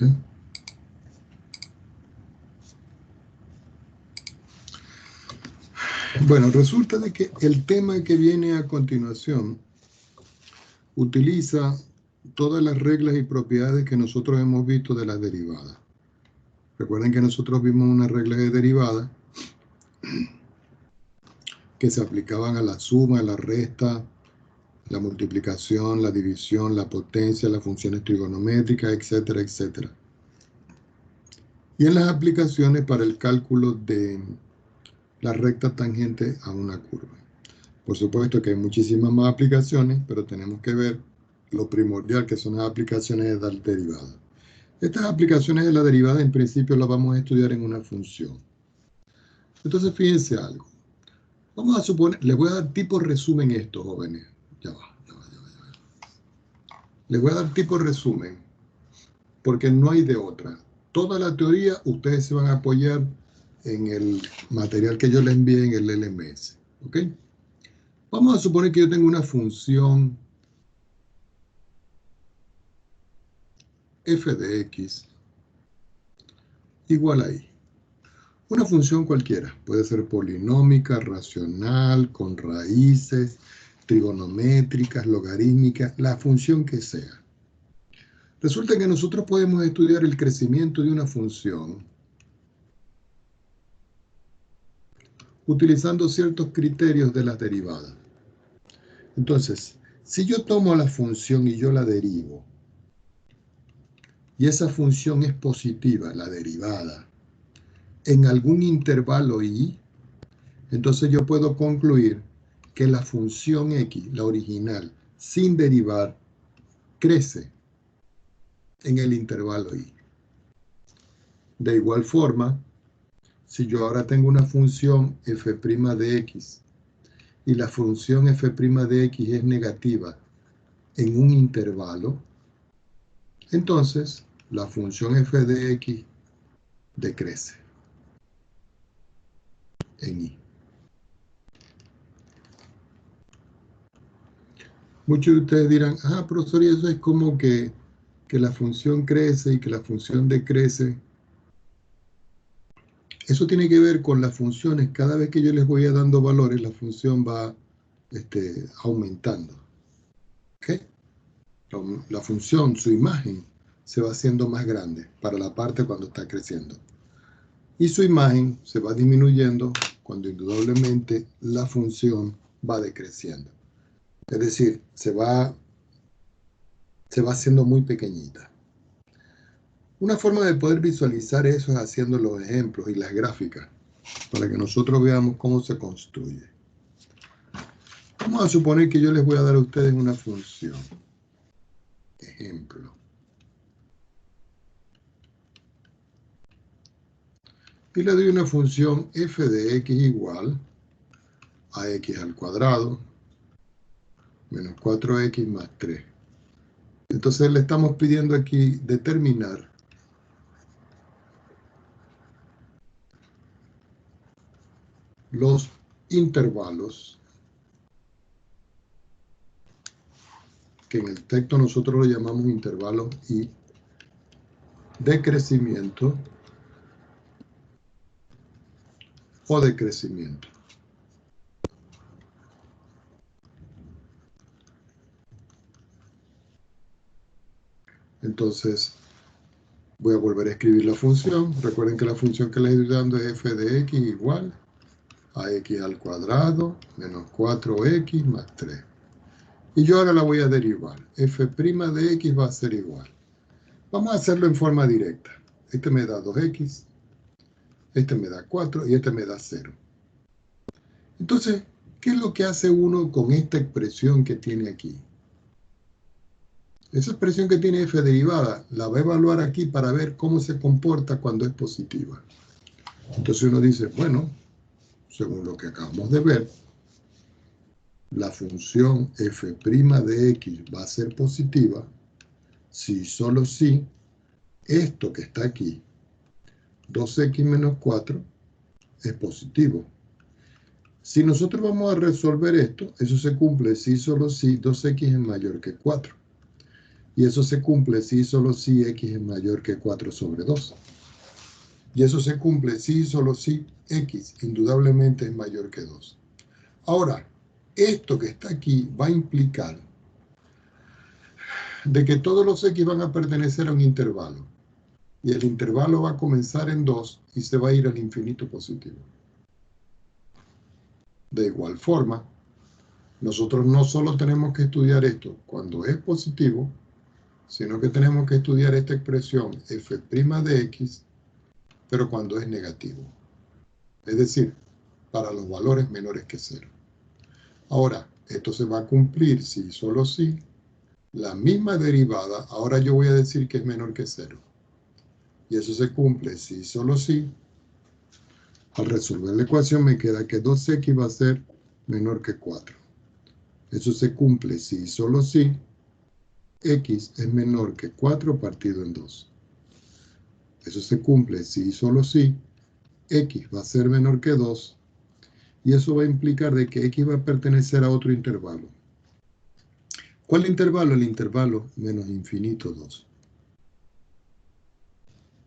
¿Ok? Bueno, resulta de que el tema que viene a continuación utiliza todas las reglas y propiedades que nosotros hemos visto de las derivadas. Recuerden que nosotros vimos unas reglas de derivada que se aplicaban a la suma, a la resta, la multiplicación, la división, la potencia, las funciones trigonométricas, etcétera, etcétera. Y en las aplicaciones para el cálculo de la recta tangente a una curva. Por supuesto que hay muchísimas más aplicaciones, pero tenemos que ver lo primordial que son las aplicaciones de la derivada. Estas aplicaciones de la derivada en principio las vamos a estudiar en una función. Entonces fíjense algo. Vamos a suponer, les voy a dar tipo resumen esto, jóvenes. Ya va. Les voy a dar tipo resumen, porque no hay de otra. Toda la teoría ustedes se van a apoyar en el material que yo les envié en el LMS. ¿Ok? Vamos a suponer que yo tengo una función f de x igual a y. Una función cualquiera. Puede ser polinómica, racional, con raíces, trigonométricas, logarítmicas, la función que sea. Resulta que nosotros podemos estudiar el crecimiento de una función utilizando ciertos criterios de las derivadas. Entonces, si yo tomo la función y yo la derivo, y esa función es positiva, la derivada, en algún intervalo y, entonces yo puedo concluir que la función x, la original, sin derivar, crece en el intervalo y. De igual forma, si yo ahora tengo una función f' de x y la función f' de x es negativa en un intervalo, entonces la función f de x decrece en y. Muchos de ustedes dirán, profesor, y eso es como que la función crece y que la función decrece. Eso tiene que ver con las funciones. Cada vez que yo les voy dando valores, la función va aumentando. ¿Okay? La función, su imagen, se va haciendo más grande para la parte cuando está creciendo. Y su imagen se va disminuyendo cuando indudablemente la función va decreciendo. Es decir, se va haciendo muy pequeñita. Una forma de poder visualizar eso es haciendo los ejemplos y las gráficas para que nosotros veamos cómo se construye. Vamos a suponer que yo les voy a dar a ustedes una función. Ejemplo. Y le doy una función f de x igual a x al cuadrado menos 4x más 3. Entonces le estamos pidiendo aquí determinar los intervalos que en el texto nosotros lo llamamos intervalos y de crecimiento o de crecimiento. Entonces voy a volver a escribir la función. Recuerden que la función que les estoy dando es f de x igual a x al cuadrado menos 4x más 3. Y yo ahora la voy a derivar. F' de x va a ser igual. Vamos a hacerlo en forma directa. Este me da 2x, este me da 4 y este me da 0. Entonces, ¿qué es lo que hace uno con esta expresión que tiene aquí? Esa expresión que tiene f derivada la va a evaluar aquí para ver cómo se comporta cuando es positiva. Entonces uno dice, bueno, según lo que acabamos de ver, la función f' de x va a ser positiva si solo si esto que está aquí, 2x menos 4, es positivo. Si nosotros vamos a resolver esto, eso se cumple si solo si 2x es mayor que 4. Y eso se cumple si y solo si x es mayor que 4 sobre 2. Y eso se cumple si y solo si x indudablemente es mayor que 2. Ahora, esto que está aquí va a implicar de que todos los x van a pertenecer a un intervalo. Y el intervalo va a comenzar en 2 y se va a ir al infinito positivo. De igual forma, nosotros no solo tenemos que estudiar esto cuando es positivo, sino que tenemos que estudiar esta expresión f' de x, pero cuando es negativo. Es decir, para los valores menores que 0. Ahora, esto se va a cumplir si y solo si la misma derivada, ahora yo voy a decir que es menor que 0. Y eso se cumple si y solo si. Al resolver la ecuación me queda que 2x va a ser menor que 4. Eso se cumple si y solo si x es menor que 4 partido en 2. Eso se cumple si y solo si x va a ser menor que 2. Y eso va a implicar de que x va a pertenecer a otro intervalo. ¿Cuál intervalo? El intervalo menos infinito 2.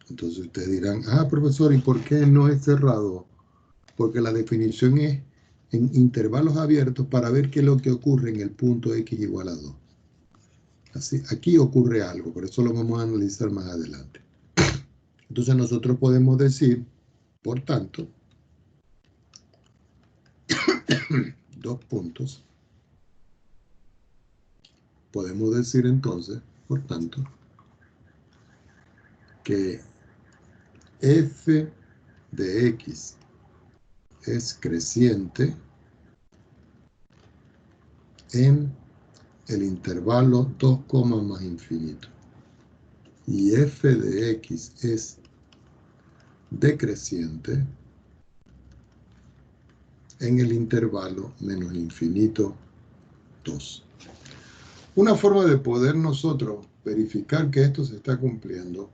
Entonces ustedes dirán, profesor, ¿y por qué no es cerrado? Porque la definición es en intervalos abiertos para ver qué es lo que ocurre en el punto x igual a 2. Así, aquí ocurre algo, por eso lo vamos a analizar más adelante. Entonces nosotros podemos decir, por tanto, dos puntos. Podemos decir entonces, por tanto, que f de x es creciente en el intervalo 2, más infinito. Y f de x es decreciente en el intervalo menos infinito 2. Una forma de poder nosotros verificar que esto se está cumpliendo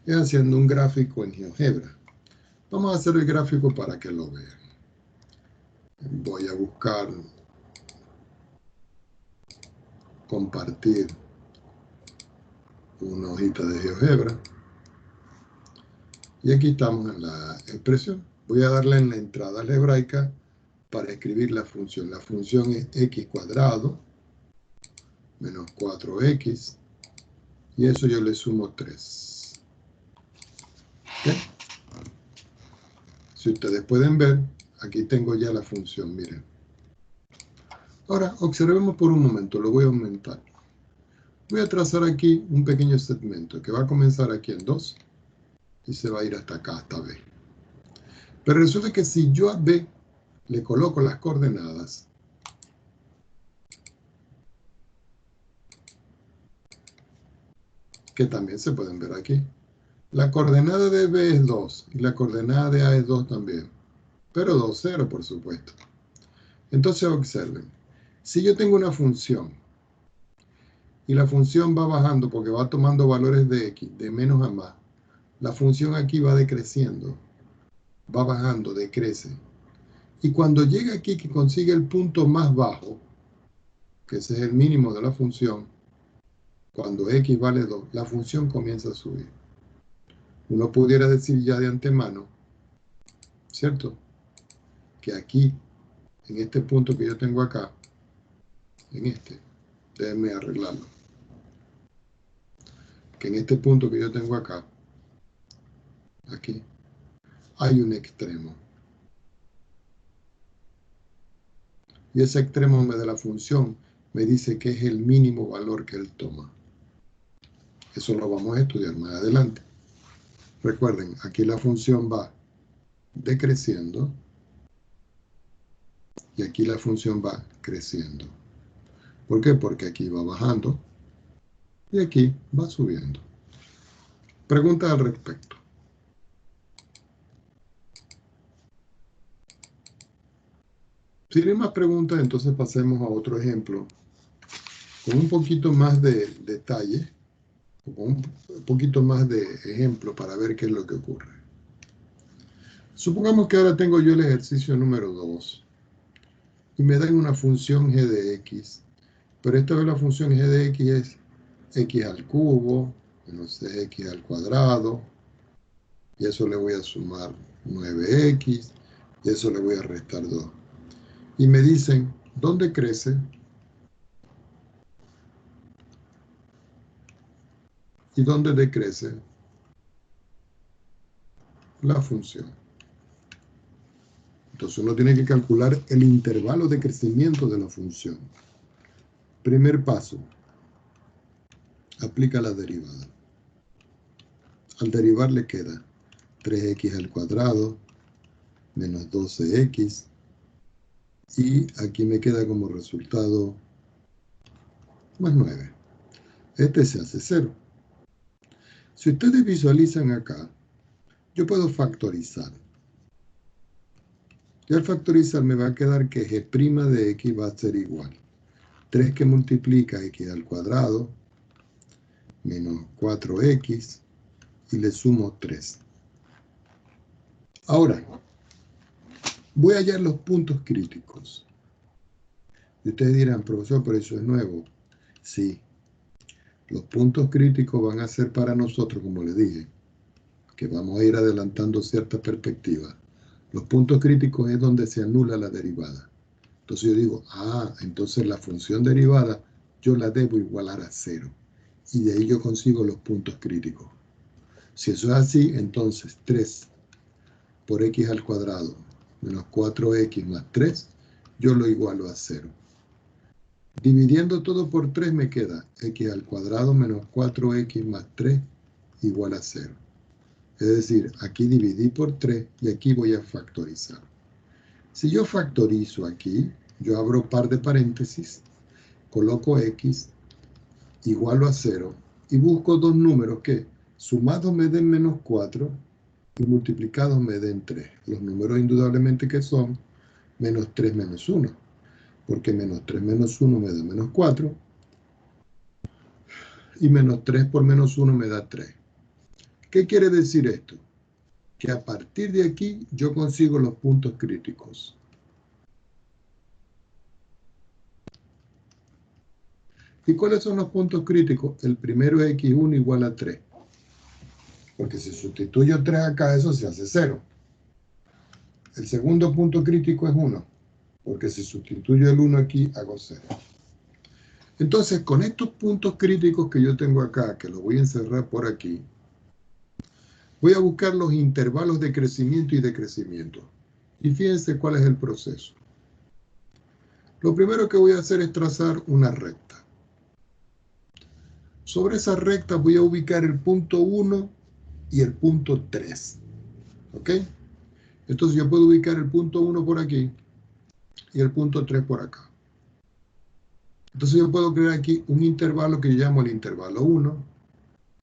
es haciendo un gráfico en GeoGebra. Vamos a hacer el gráfico para que lo vean. Voy a buscar compartir una hojita de GeoGebra. Y aquí estamos en la expresión. Voy a darle en la entrada algebraica para escribir la función. La función es x cuadrado menos 4x. Y eso yo le sumo 3. ¿Okay? Si ustedes pueden ver, aquí tengo ya la función, miren. Ahora, observemos por un momento, lo voy a aumentar. Voy a trazar aquí un pequeño segmento que va a comenzar aquí en 2 y se va a ir hasta acá, hasta B. Pero resulta que si yo a B le coloco las coordenadas, que también se pueden ver aquí. La coordenada de B es 2 y la coordenada de A es 2 también, pero 2, 0 por supuesto. Entonces observen, si yo tengo una función y la función va bajando porque va tomando valores de x, de menos a más, la función aquí va decreciendo, va bajando, decrece. Y cuando llega aquí que consigue el punto más bajo, que ese es el mínimo de la función, cuando x vale 2, la función comienza a subir. Uno pudiera decir ya de antemano, ¿cierto? Que aquí, en este punto que yo tengo acá, en este, déjenme arreglarlo, que en este punto que yo tengo acá, aquí, hay un extremo. Y ese extremo de la función me dice que es el mínimo valor que él toma. Eso lo vamos a estudiar más adelante. Recuerden, aquí la función va decreciendo y aquí la función va creciendo. ¿Por qué? Porque aquí va bajando y aquí va subiendo. Pregunta al respecto. Si no hay más preguntas, entonces pasemos a otro ejemplo con un poquito más de detalle, o con un poquito más de ejemplo para ver qué es lo que ocurre. Supongamos que ahora tengo yo el ejercicio número 2 y me dan una función g de x, pero esta vez la función g de x es x al cubo menos 6x al cuadrado, y eso le voy a sumar 9x, y eso le voy a restar 2. Y me dicen, ¿dónde crece? ¿Y dónde decrece? La función. Entonces uno tiene que calcular el intervalo de crecimiento de la función. Primer paso, aplica la derivada. Al derivar le queda 3x al cuadrado menos 12x, y aquí me queda como resultado más 9. Este se hace 0. Si ustedes visualizan acá, yo puedo factorizar. Y al factorizar me va a quedar que g' de x va a ser igual 3 que multiplica x al cuadrado menos 4x, y le sumo 3. Ahora, voy a hallar los puntos críticos. Y ustedes dirán, profesor, pero eso es nuevo. Sí, los puntos críticos van a ser para nosotros, como les dije, que vamos a ir adelantando cierta perspectiva. Los puntos críticos es donde se anula la derivada. Entonces yo digo, entonces la función derivada yo la debo igualar a 0. Y de ahí yo consigo los puntos críticos. Si eso es así, entonces 3 por x al cuadrado menos 4x más 3, yo lo igualo a 0. Dividiendo todo por 3 me queda x al cuadrado menos 4x más 3 igual a 0. Es decir, aquí dividí por 3 y aquí voy a factorizar. Si yo factorizo aquí, yo abro par de paréntesis, coloco x, igualo a 0, y busco dos números que sumados me den menos 4 y multiplicados me den 3. Los números indudablemente que son menos 3 menos 1, porque menos 3 menos 1 me da menos 4, y menos 3 por menos 1 me da 3. ¿Qué quiere decir esto? Que a partir de aquí yo consigo los puntos críticos. ¿Y cuáles son los puntos críticos? El primero es x1 igual a 3. Porque si sustituyo 3 acá, eso se hace 0. El segundo punto crítico es 1. Porque si sustituyo el 1 aquí, hago 0. Entonces, con estos puntos críticos que yo tengo acá, que los voy a encerrar por aquí, voy a buscar los intervalos de crecimiento y decrecimiento. Y fíjense cuál es el proceso. Lo primero que voy a hacer es trazar una recta. Sobre esa recta voy a ubicar el punto 1 y el punto 3. ¿Ok? Entonces yo puedo ubicar el punto 1 por aquí y el punto 3 por acá. Entonces yo puedo crear aquí un intervalo que yo llamo el intervalo 1,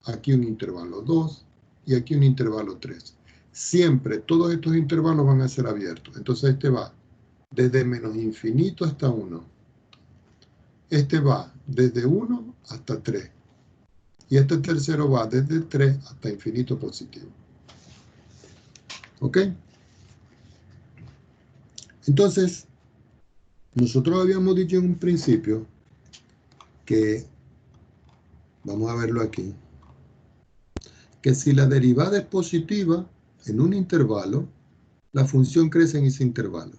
aquí un intervalo 2 y aquí un intervalo 3. Siempre todos estos intervalos van a ser abiertos. Entonces este va desde menos infinito hasta 1. Este va desde 1 hasta 3. Y este tercero va desde 3 hasta infinito positivo. ¿Ok? Entonces, nosotros habíamos dicho en un principio que, vamos a verlo aquí, que si la derivada es positiva en un intervalo, la función crece en ese intervalo.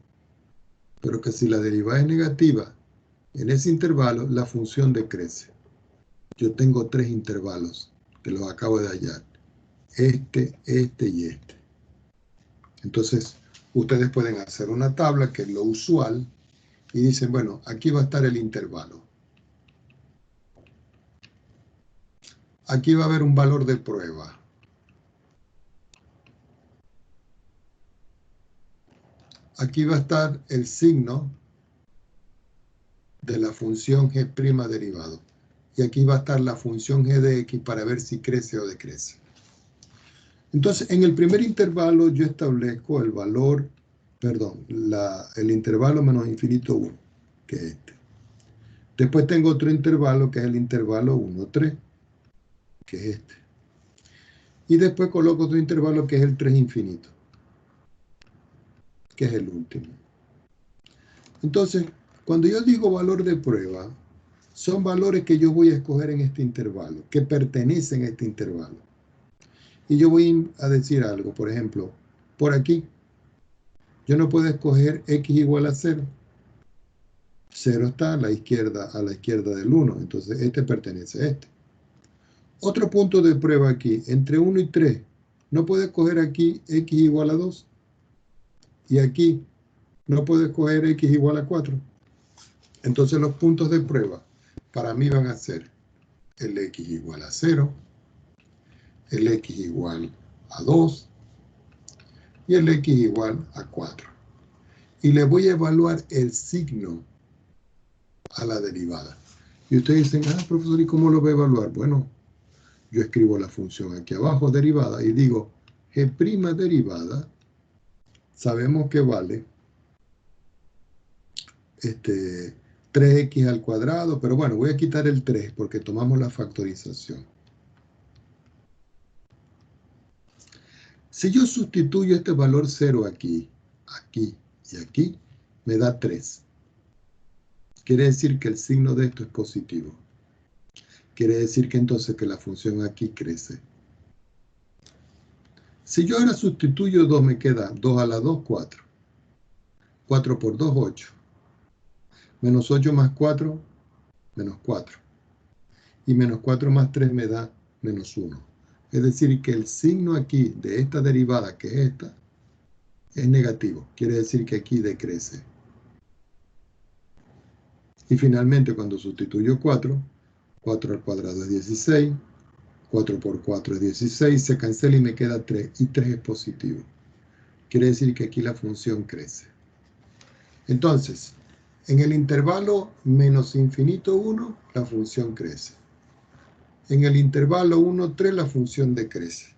Pero que si la derivada es negativa en ese intervalo, la función decrece. Yo tengo 3 intervalos que los acabo de hallar. Este y este. Entonces, ustedes pueden hacer una tabla, que es lo usual, y dicen, bueno, aquí va a estar el intervalo. Aquí va a haber un valor de prueba. Aquí va a estar el signo de la función g' derivado. Y aquí va a estar la función g de x para ver si crece o decrece. Entonces, en el primer intervalo yo establezco el valor, el intervalo menos infinito 1, que es este. Después tengo otro intervalo que es el intervalo 1, 3, que es este. Y después coloco otro intervalo que es el 3 infinito, que es el último. Entonces, cuando yo digo valor de prueba, son valores que yo voy a escoger en este intervalo, que pertenecen a este intervalo. Y yo voy a decir algo, por ejemplo, por aquí, yo no puedo escoger x igual a 0. 0 está a la izquierda del 1, entonces este pertenece a este. Otro punto de prueba aquí, entre 1 y 3, no puedo escoger aquí x igual a 2. Y aquí no puedo escoger x igual a 4. Entonces los puntos de prueba para mí van a ser el x igual a 0, el x igual a 2 y el x igual a 4. Y le voy a evaluar el signo a la derivada. Y ustedes dicen, profesor, ¿y cómo lo voy a evaluar? Bueno, yo escribo la función aquí abajo, derivada, y digo, g' derivada, sabemos que vale 3x al cuadrado, pero bueno, voy a quitar el 3 porque tomamos la factorización. Si yo sustituyo este valor 0 aquí, aquí y aquí, me da 3. Quiere decir que el signo de esto es positivo. Quiere decir que entonces que la función aquí crece. Si yo ahora sustituyo 2, me queda 2 a la 2, 4. 4 por 2, 8. Menos 8 más 4, menos 4. Y menos 4 más 3 me da menos 1. Es decir, que el signo aquí de esta derivada, que es esta, es negativo. Quiere decir que aquí decrece. Y finalmente, cuando sustituyo 4, 4 al cuadrado es 16, 4 por 4 es 16, se cancela y me queda 3, y 3 es positivo. Quiere decir que aquí la función crece. Entonces, en el intervalo menos infinito 1, la función crece. En el intervalo 1, 3, la función decrece.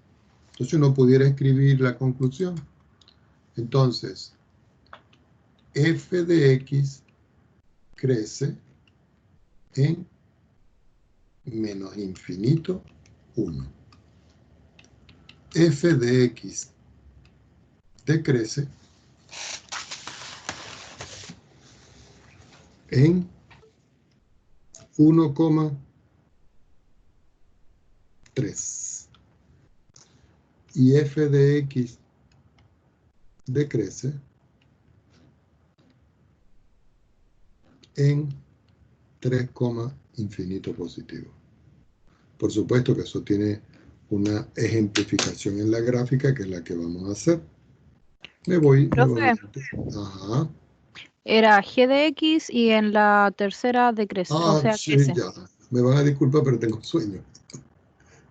Entonces uno pudiera escribir la conclusión. Entonces, f de x crece en menos infinito 1. F de x decrece en 1,3. Y f de x decrece en 3, infinito positivo. Por supuesto que eso tiene una ejemplificación en la gráfica, que es la que vamos a hacer. Me voy Profe, Ajá. era g de x y en la tercera decrece, o sea, Sí, crece. ya. Me van a disculpar, pero tengo sueño.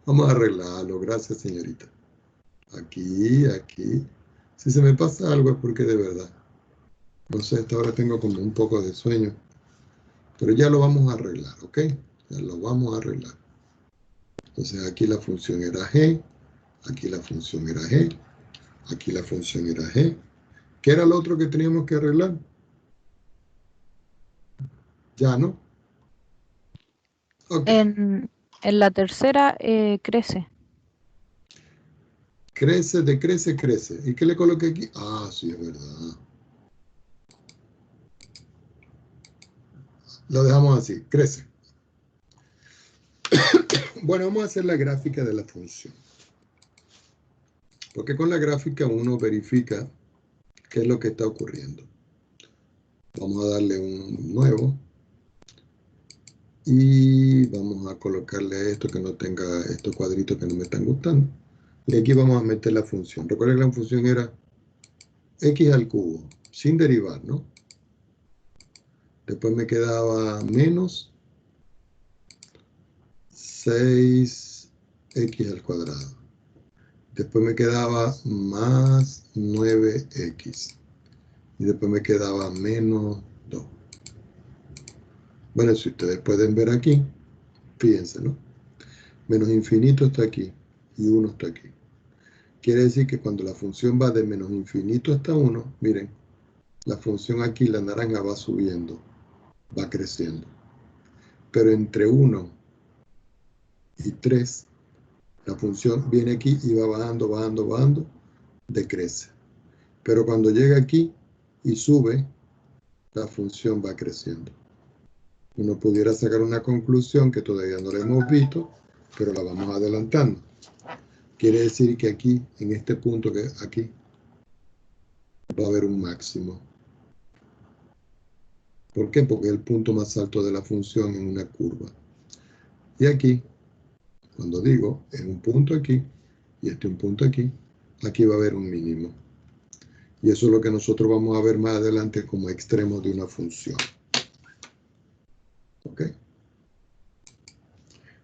Vamos a arreglarlo. Gracias, señorita. Aquí, aquí. Si se me pasa algo es porque de verdad. No sé, hasta ahora tengo como un poco de sueño. Pero ya lo vamos a arreglar, ¿ok? Ya lo vamos a arreglar. Entonces aquí la función era g. Aquí la función era g. Aquí la función era g. ¿Qué era lo otro que teníamos que arreglar? Ya, ¿no? Ok. En la tercera crece. Crece, decrece, crece. ¿Y qué le coloqué aquí? Ah, sí, es verdad. Lo dejamos así, crece. Bueno, vamos a hacer la gráfica de la función. Porque con la gráfica uno verifica qué es lo que está ocurriendo. Vamos a darle un nuevo. Y vamos a colocarle esto que no tenga estos cuadritos que no me están gustando. Y aquí vamos a meter la función. Recuerden que la función era x al cubo, sin derivar, ¿no? Después me quedaba menos 6x al cuadrado. Después me quedaba más 9x. Y después me quedaba menos 2. Bueno, si ustedes pueden ver aquí, fíjense, ¿no? Menos infinito está aquí y 1 está aquí. Quiere decir que cuando la función va de menos infinito hasta 1, miren, la función aquí, la naranja, va subiendo, va creciendo. Pero entre 1 y 3, la función viene aquí y va bajando, bajando, bajando, decrece. Pero cuando llega aquí y sube, la función va creciendo. Uno pudiera sacar una conclusión que todavía no la hemos visto, pero la vamos adelantando. Quiere decir que aquí, en este punto que aquí, va a haber un máximo. ¿Por qué? Porque es el punto más alto de la función en una curva. Y aquí, cuando digo, es un punto aquí, y este un punto aquí, aquí va a haber un mínimo. Y eso es lo que nosotros vamos a ver más adelante como extremo de una función. ¿Ok?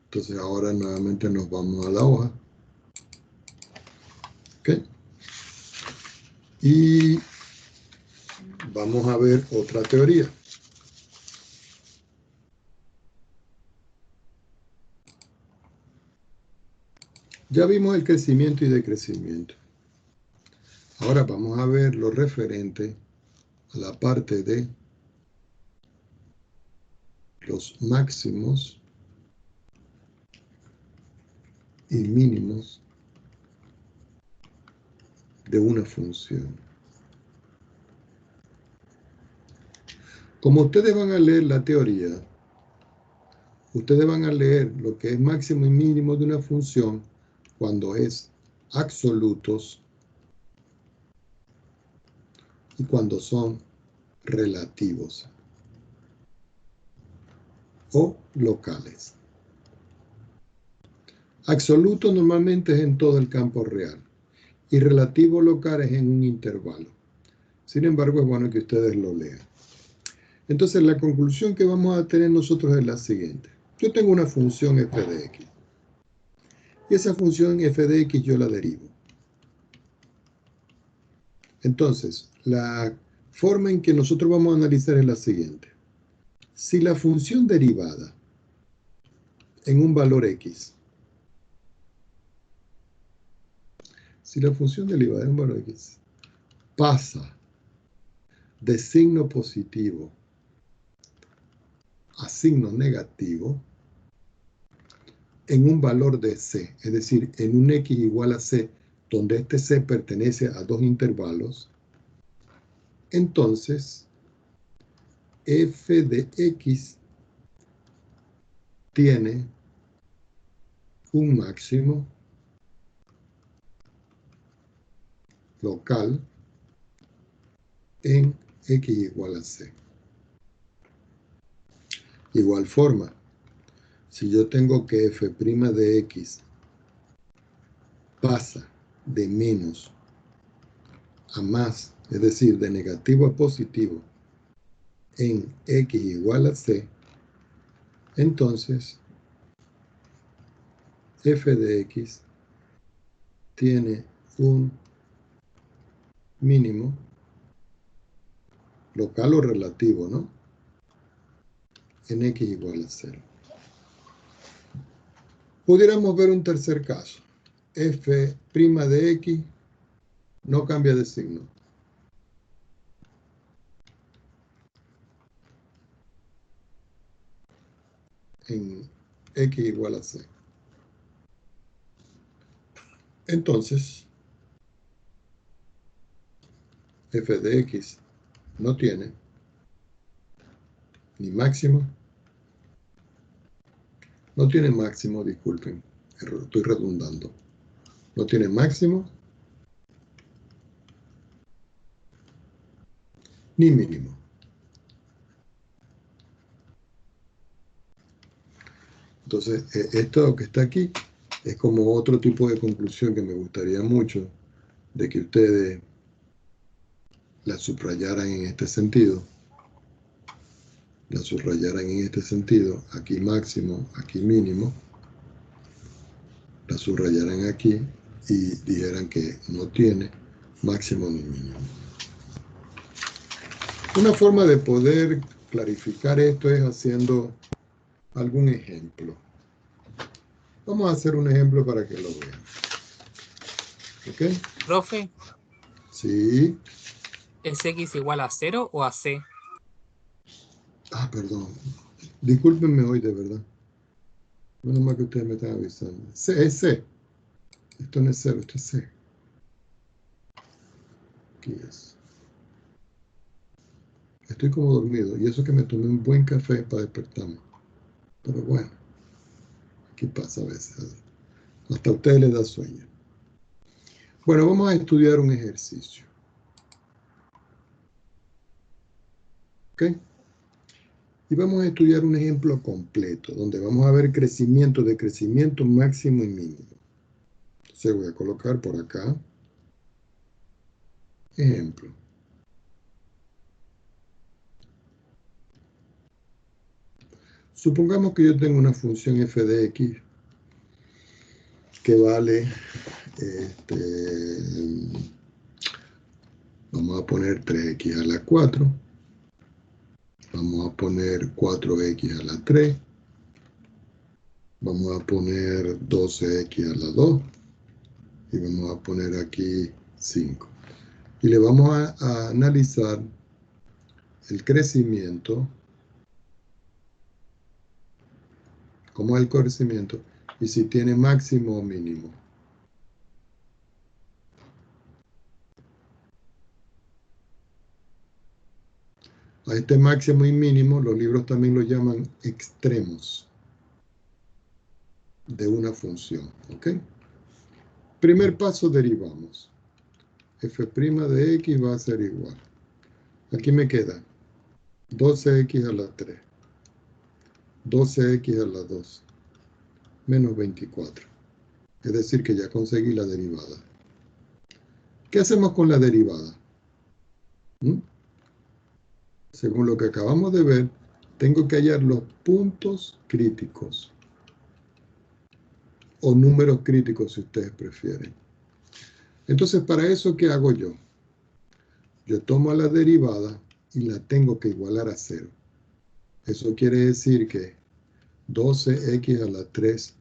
Entonces ahora nuevamente nos vamos a la hoja. ¿Ok? Y vamos a ver otra teoría. Ya vimos el crecimiento y decrecimiento. Ahora vamos a ver lo referente a la parte de los máximos y mínimos de una función. Como ustedes van a leer la teoría, ustedes van a leer lo que es máximo y mínimo de una función cuando es absolutos y cuando son relativos o locales. Absoluto normalmente es en todo el campo real y relativo local es en un intervalo. Sin embargo, es bueno que ustedes lo lean. Entonces, la conclusión que vamos a tener nosotros es la siguiente. Yo tengo una función f de x. Y esa función f de x yo la derivo. Entonces, la forma en que nosotros vamos a analizar es la siguiente. Si la función derivada en un valor x, si la función derivada en un valor x pasa de signo positivo a signo negativo en un valor de c, es decir, en un x igual a c, donde este c pertenece a dos intervalos, entonces f de x tiene un máximo local en x igual a c. Igual forma, si yo tengo que f' de x pasa de menos a más, es decir, de negativo a positivo, en x igual a c, entonces f de x tiene un mínimo local o relativo, ¿no? En x igual a 0. Pudiéramos ver un tercer caso. F' de x no cambia de signo. En x igual a c. Entonces, f de x no tiene ni máximo, no tiene máximo, disculpen, estoy redundando. No tiene máximo ni mínimo. Entonces, esto que está aquí es como otro tipo de conclusión que me gustaría mucho de que ustedes la subrayaran en este sentido. La subrayaran en este sentido. Aquí máximo, aquí mínimo. La subrayaran aquí y dijeran que no tiene máximo ni mínimo. Una forma de poder clarificar esto es haciendo algún ejemplo. Vamos a hacer un ejemplo para que lo vean. ¿Ok? Profe, Sí. ¿es x igual a 0 o a c? Ah, perdón. Discúlpenme hoy, de verdad. Menos mal que ustedes me están avisando. C, es C. Esto no es 0, esto es C. Aquí es. Estoy como dormido. Y eso que me tomé un buen café para despertarme. Pero bueno, ¿qué pasa a veces? Hasta a ustedes les da sueño. Bueno, vamos a estudiar un ejercicio. ¿Ok? Y vamos a estudiar un ejemplo completo, donde vamos a ver crecimiento, decrecimiento máximo y mínimo. Entonces voy a colocar por acá, ejemplo. Supongamos que yo tengo una función f de x que vale, vamos a poner 3x a la 4, vamos a poner 4x a la 3, vamos a poner 12x a la 2 y vamos a poner aquí 5. Y le vamos a analizar el crecimiento, cómo es el crecimiento, y si tiene máximo o mínimo. A este máximo y mínimo, los libros también lo llaman extremos de una función, ¿ok? Primer paso, derivamos. F' de x va a ser igual. Aquí me queda 12x a la 3, 12x a la 2, menos 24. Es decir, que ya conseguí la derivada. ¿Qué hacemos con la derivada? Según lo que acabamos de ver, tengo que hallar los puntos críticos. O números críticos, si ustedes prefieren. Entonces, para eso, ¿qué hago yo? Yo tomo la derivada y la tengo que igualar a 0. Eso quiere decir que 12x a la 3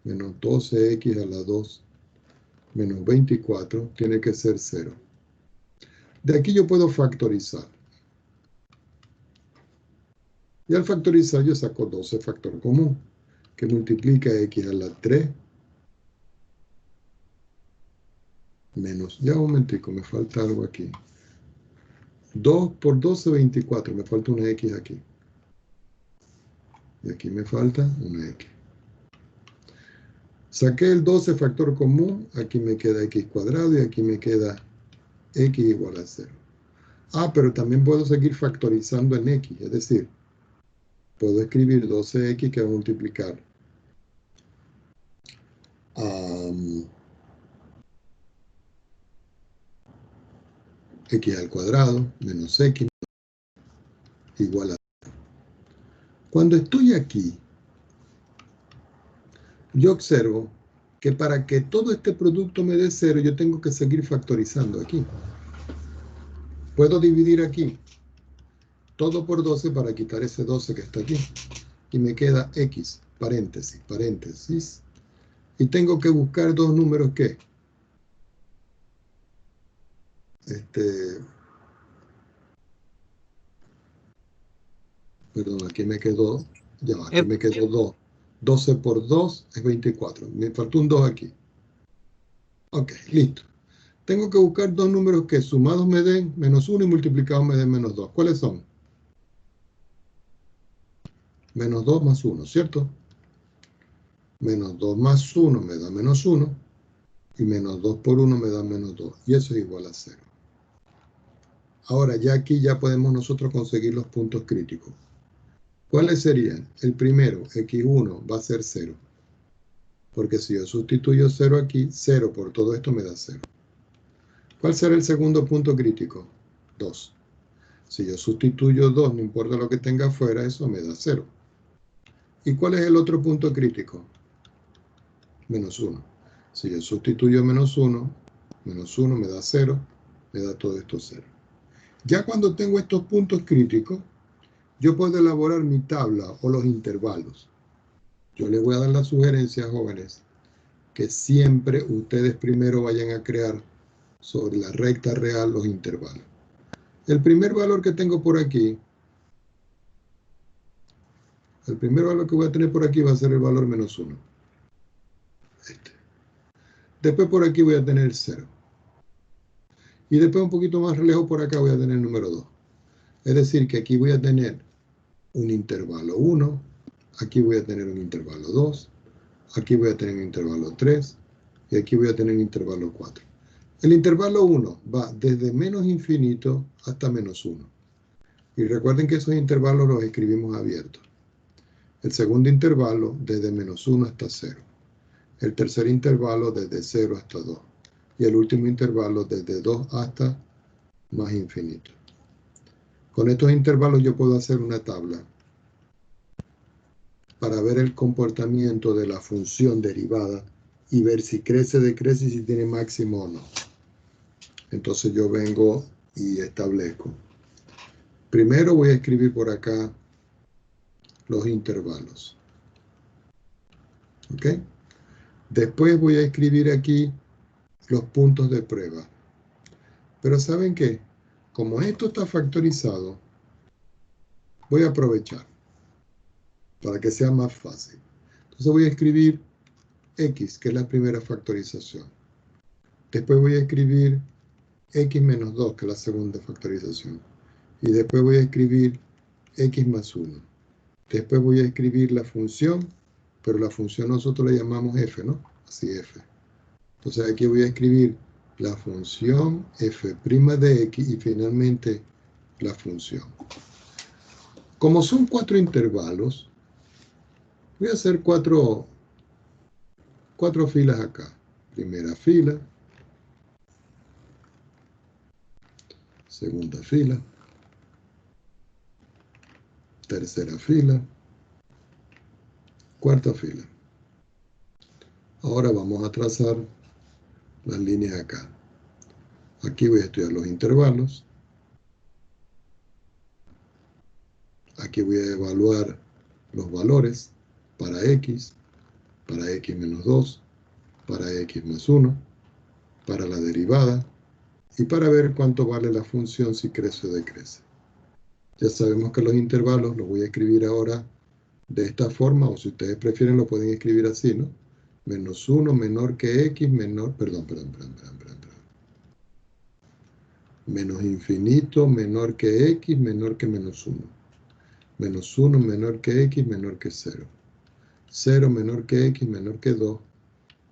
menos 12x a la 2 menos 24 tiene que ser 0. De aquí yo puedo factorizar. Y al factorizar yo saco 12 factor común, que multiplica x a la 3 menos, ya un momentico, me falta algo aquí. 2 por 12, 24, me falta una x aquí. Y aquí me falta una x. Saqué el 12 factor común, aquí me queda x cuadrado y aquí me queda x igual a 0. Ah, pero también puedo seguir factorizando en x, es decir, puedo escribir 12x que va a multiplicar x al cuadrado menos x igual a 0. Cuando estoy aquí, yo observo que para que todo este producto me dé 0, yo tengo que seguir factorizando aquí. Puedo dividir aquí todo por 12 para quitar ese 12 que está aquí. Y me queda x, paréntesis, paréntesis. Y tengo que buscar dos números que perdón, aquí me quedó, ya va, aquí me quedó 2. 12 por 2 es 24. Me faltó un 2 aquí. Ok, listo. Tengo que buscar dos números que sumados me den menos 1 y multiplicados me den menos 2. ¿Cuáles son? Menos 2 más 1, ¿cierto? Menos 2 más 1 me da menos 1. Y menos 2 por 1 me da menos 2. Y eso es igual a 0. Ahora, ya aquí ya podemos nosotros conseguir los puntos críticos. ¿Cuáles serían? El primero, x1 va a ser 0. Porque si yo sustituyo 0 aquí, 0 por todo esto me da 0. ¿Cuál será el segundo punto crítico? 2. Si yo sustituyo 2, no importa lo que tenga afuera, eso me da 0. ¿Y cuál es el otro punto crítico? Menos 1. Si yo sustituyo menos 1 me da 0, me da todo esto 0. Ya cuando tengo estos puntos críticos, yo puedo elaborar mi tabla o los intervalos. Yo les voy a dar la sugerencia, jóvenes, que siempre ustedes primero vayan a crear sobre la recta real los intervalos. El primer valor que tengo por aquí, el primer valor que voy a tener por aquí va a ser el valor menos 1. Después por aquí voy a tener 0. Y después un poquito más lejos por acá voy a tener el número 2. Es decir, que aquí voy a tener un intervalo 1, aquí voy a tener un intervalo 2, aquí voy a tener un intervalo 3, y aquí voy a tener un intervalo 4. El intervalo 1 va desde menos infinito hasta menos 1. Y recuerden que esos intervalos los escribimos abiertos. El segundo intervalo desde menos 1 hasta 0. El tercer intervalo desde 0 hasta 2. Y el último intervalo desde 2 hasta más infinito. Con estos intervalos yo puedo hacer una tabla para ver el comportamiento de la función derivada y ver si crece, decrece y si tiene máximo o no. Entonces yo vengo y establezco. Primero voy a escribir por acá los intervalos. ¿Ok? Después voy a escribir aquí los puntos de prueba. Pero ¿saben qué? Como esto está factorizado, voy a aprovechar para que sea más fácil. Entonces voy a escribir x, que es la primera factorización. Después voy a escribir x menos 2, que es la segunda factorización. Y después voy a escribir x más 1. Después voy a escribir la función, pero la función nosotros le llamamos f, ¿no? Así, f. Entonces aquí voy a escribir la función f' de x y finalmente la función. Como son 4 intervalos, voy a hacer cuatro filas acá. Primera fila, segunda fila, tercera fila, cuarta fila. Ahora vamos a trazar las líneas acá. Aquí voy a estudiar los intervalos. Aquí voy a evaluar los valores para x menos 2, para x más 1, para la derivada y para ver cuánto vale la función si crece o decrece. Ya sabemos que los intervalos los voy a escribir ahora de esta forma, o si ustedes prefieren lo pueden escribir así, ¿no? Menos 1 menor que x menor, perdón. Menos infinito menor que x menor que menos 1. Menos 1 menor que x menor que 0. 0 menor que x menor que 2.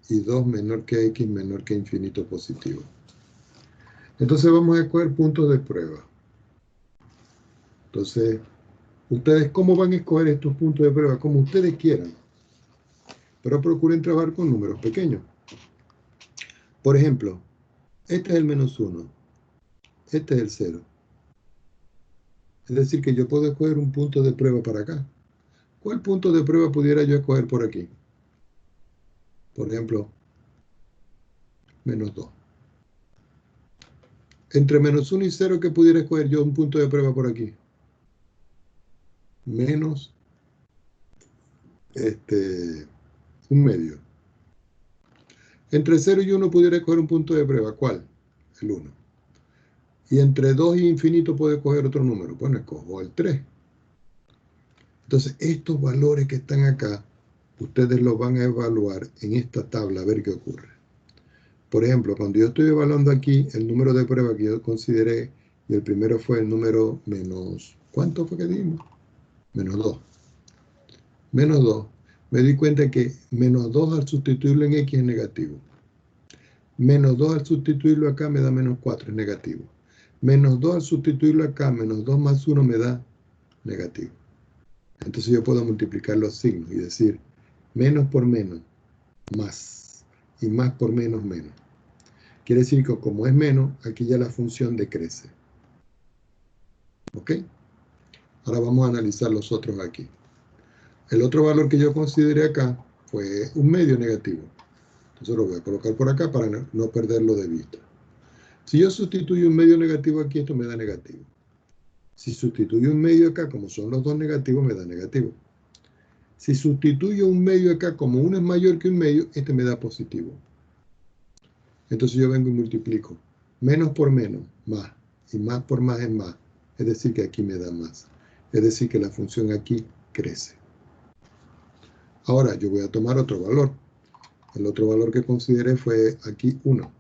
Y 2 menor que x menor que infinito positivo. Entonces vamos a escoger puntos de prueba. Entonces, ustedes cómo van a escoger estos puntos de prueba, como ustedes quieran. Pero procuren trabajar con números pequeños. Por ejemplo, este es el menos 1. Este es el 0. Es decir, que yo puedo escoger un punto de prueba para acá. ¿Cuál punto de prueba pudiera yo escoger por aquí? Por ejemplo, menos 2. Entre menos 1 y 0, ¿qué pudiera escoger yo un punto de prueba por aquí? Menos un medio. Entre 0 y 1 pudiera escoger un punto de prueba. ¿Cuál? El 1. Y entre 2 y infinito puede escoger otro número. Bueno, escojo el 3. Entonces, estos valores que están acá, ustedes los van a evaluar en esta tabla a ver qué ocurre. Por ejemplo, cuando yo estoy evaluando aquí el número de prueba que yo consideré, y el primero fue el número menos, ¿cuánto fue que dimos? Menos 2. Menos 2. Me di cuenta que menos 2 al sustituirlo en x es negativo. Menos 2 al sustituirlo acá me da menos 4, es negativo. Menos 2 al sustituirlo acá, menos 2 más 1 me da negativo. Entonces yo puedo multiplicar los signos y decir menos por menos, más. Y más por menos, menos. Quiere decir que como es menos, aquí ya la función decrece. ¿Ok? Ahora vamos a analizar los otros aquí. El otro valor que yo consideré acá fue un medio negativo. Entonces lo voy a colocar por acá para no perderlo de vista. Si yo sustituyo un medio negativo aquí, esto me da negativo. Si sustituyo un medio acá, como son los dos negativos, me da negativo. Si sustituyo un medio acá, como uno es mayor que un medio, este me da positivo. Entonces yo vengo y multiplico. Menos por menos, más. Y más por más es más. Es decir, que aquí me da más. Es decir, que la función aquí crece. Ahora yo voy a tomar otro valor. El otro valor que consideré fue aquí 1.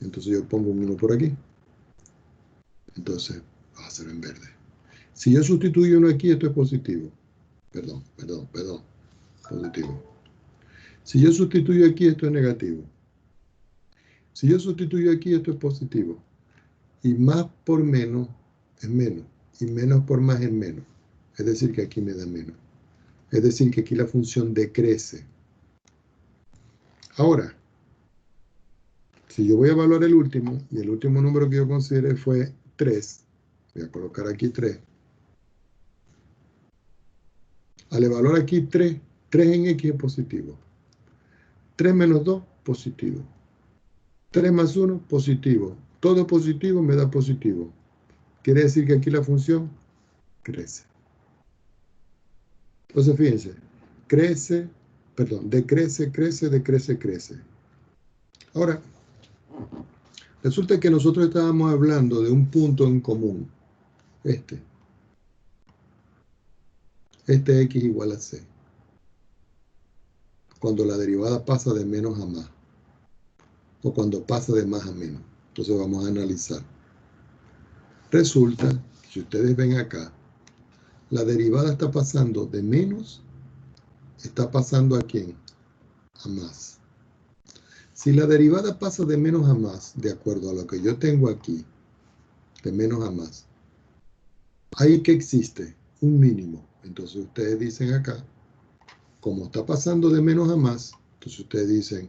Entonces yo pongo un 1 por aquí. Entonces va a ser en verde. Si yo sustituyo uno aquí, esto es positivo. Perdón, positivo. Si yo sustituyo aquí, esto es negativo. Si yo sustituyo aquí, esto es positivo. Y más por menos es menos. Y menos por más es menos. Es decir, que aquí me da menos. Es decir, que aquí la función decrece. Ahora, si yo voy a evaluar el último, y el último número que yo consideré fue 3, voy a colocar aquí 3. Al evaluar aquí 3, 3 en X es positivo. 3 menos 2, positivo. 3 más 1, positivo. Todo positivo me da positivo. Quiere decir que aquí la función crece. Entonces, fíjense, decrece, crece. Ahora, resulta que nosotros estábamos hablando de un punto en común. Este X igual a C. Cuando la derivada pasa de menos a más. O cuando pasa de más a menos. Entonces vamos a analizar. Resulta que si ustedes ven acá, la derivada está pasando de menos, está pasando ¿a quién? A más. Si la derivada pasa de menos a más, de acuerdo a lo que yo tengo aquí, de menos a más, ahí que existe un mínimo. Entonces ustedes dicen acá, como está pasando de menos a más, entonces ustedes dicen,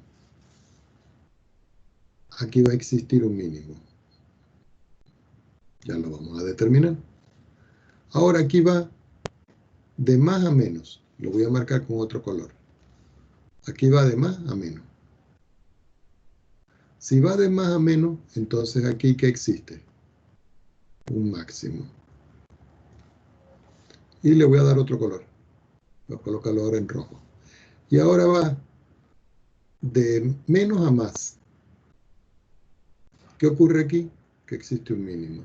aquí va a existir un mínimo. Ya lo vamos a determinar. Ahora aquí va de más a menos. Lo voy a marcar con otro color. Aquí va de más a menos. Si va de más a menos, entonces aquí ¿qué existe? Un máximo. Y le voy a dar otro color. Voy a colocarlo ahora en rojo. Y ahora va de menos a más. ¿Qué ocurre aquí? Que existe un mínimo.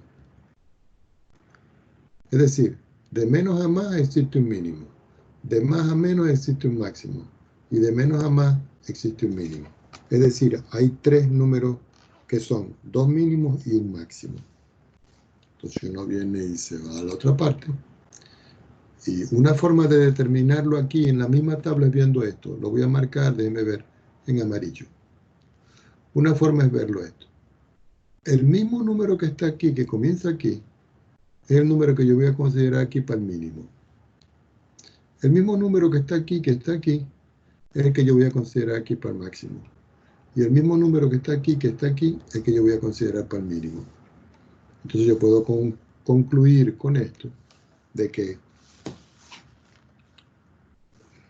Es decir, de menos a más existe un mínimo. De más a menos existe un máximo. Y de menos a más existe un mínimo. Es decir, hay 3 números que son 2 mínimos y un máximo. Entonces uno viene y se va a la otra parte. Y una forma de determinarlo aquí en la misma tabla es viendo esto. Lo voy a marcar, déjenme ver, en amarillo. Una forma es verlo esto. El mismo número que está aquí, que comienza aquí, es el número que yo voy a considerar aquí para el mínimo. El mismo número que está aquí, es el que yo voy a considerar aquí para el máximo. Y el mismo número que está aquí, es el que yo voy a considerar para el mínimo. Entonces yo puedo concluir con esto, de que,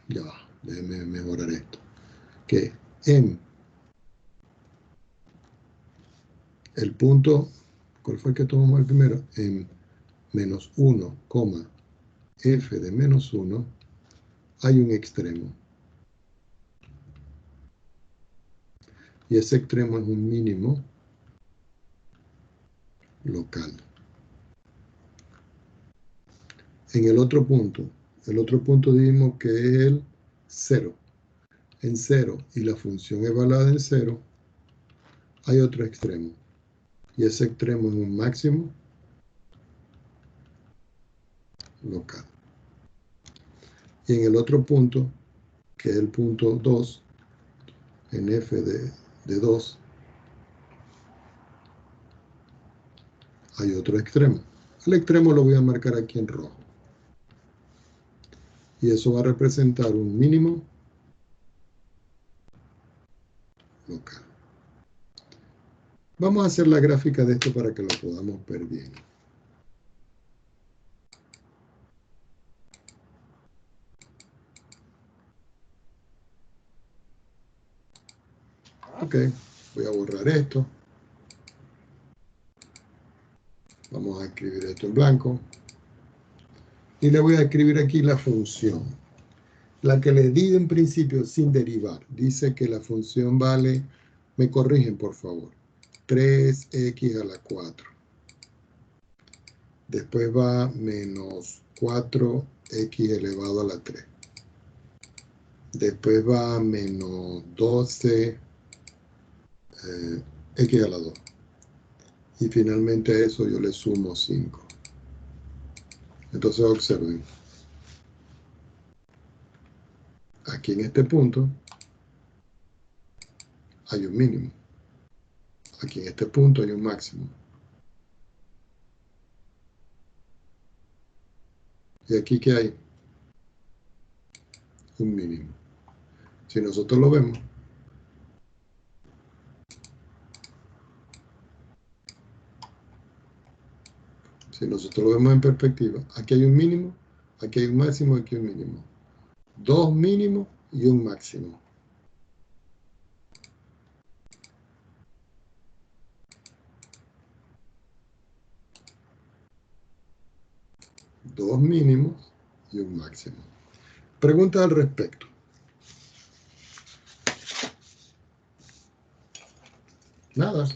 ya va, déjenme mejorar esto, que en el punto, ¿cuál fue el que tomamos el primero? En menos 1, f de menos 1, hay un extremo. Y ese extremo es un mínimo local. En el otro punto dijimos que es el 0. En 0, y la función evaluada en 0, hay otro extremo. Y ese extremo es un máximo local. Y en el otro punto, que es el punto 2, en f de 2, hay otro extremo. El extremo lo voy a marcar aquí en rojo. Y eso va a representar un mínimo local. Vamos a hacer la gráfica de esto para que lo podamos ver bien. Ok, voy a borrar esto. Vamos a escribir esto en blanco. Y le voy a escribir aquí la función. La que le di en principio sin derivar. Dice que la función vale, me corrigen por favor, 3x a la 4. Después va menos 4x elevado a la 3. Después va menos 12 x a la 2. Y finalmente a eso yo le sumo 5. Entonces observen. Aquí en este punto hay un mínimo. Aquí en este punto hay un máximo. Y aquí, ¿qué hay? Un mínimo. Si nosotros lo vemos, en perspectiva, aquí hay un mínimo, aquí hay un máximo, aquí hay un mínimo. Dos mínimos y un máximo. Dos mínimos y un máximo. Preguntas al respecto. Nada.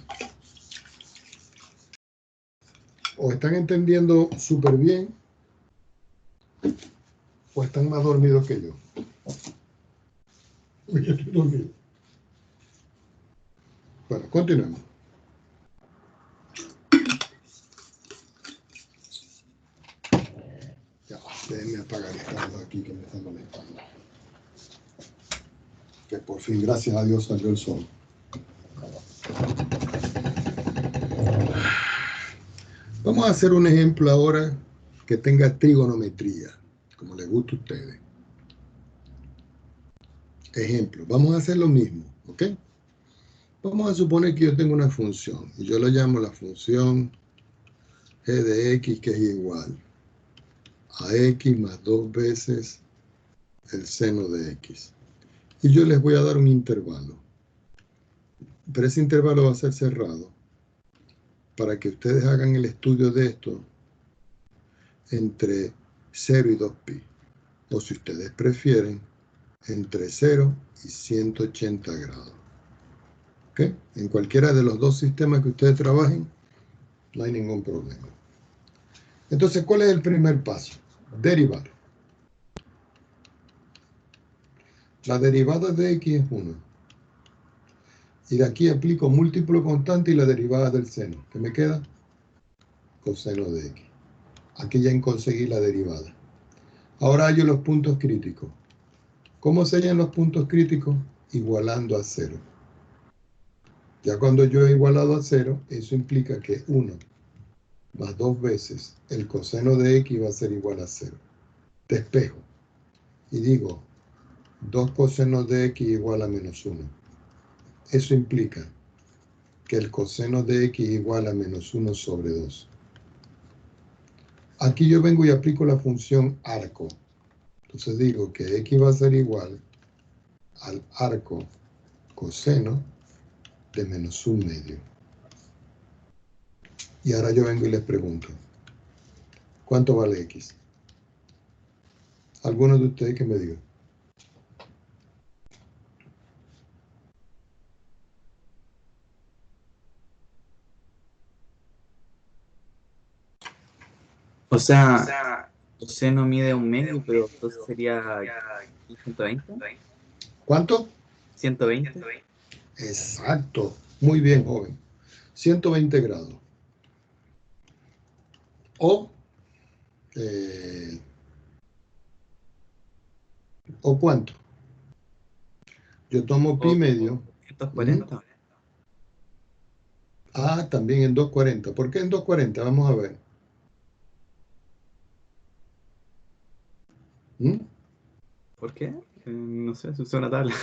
O están entendiendo súper bien, o están más dormidos que yo. Uy, ya estoy dormido. Bueno, continuemos. Ya, déjenme apagar esta luz aquí que me está molestando. Que por fin, gracias a Dios, salió el sol. Vamos a hacer un ejemplo ahora que tenga trigonometría, como les gusta a ustedes. Ejemplo, vamos a hacer lo mismo, ¿ok? Vamos a suponer que yo tengo una función, y yo la llamo la función g de x, que es igual a x más 2 veces el seno de x. Y yo les voy a dar un intervalo. Pero ese intervalo va a ser cerrado para que ustedes hagan el estudio de esto entre 0 y 2pi. O si ustedes prefieren, entre 0 y 180 grados. ¿Ok? En cualquiera de los dos sistemas que ustedes trabajen, no hay ningún problema. Entonces, ¿cuál es el primer paso? Derivar. La derivada de x es 1. Y de aquí aplico múltiplo constante y la derivada del seno. ¿Qué me queda? Coseno de x. Aquí ya conseguí la derivada. Ahora hallo los puntos críticos. ¿Cómo se hallan los puntos críticos? Igualando a 0. Ya cuando yo he igualado a 0, eso implica que 1 más 2 veces el coseno de x va a ser igual a 0. Despejo. Y digo, 2 cosenos de x igual a menos 1. Eso implica que el coseno de x igual a menos 1 sobre 2. Aquí yo vengo y aplico la función arco. Entonces digo que x va a ser igual al arco coseno de menos 1 medio. Y ahora yo vengo y les pregunto, ¿cuánto vale x? ¿Algunos de ustedes que me digan? O sea, coseno mide 1 medio, pero entonces sería 120. ¿Cuánto? 120. Exacto. Muy bien, joven. 120 grados. ¿O cuánto? Yo tomo pi medio. 140. Ah, también en 240. ¿Por qué en 240? Vamos a ver. ¿Por qué? No sé, se usa una tabla.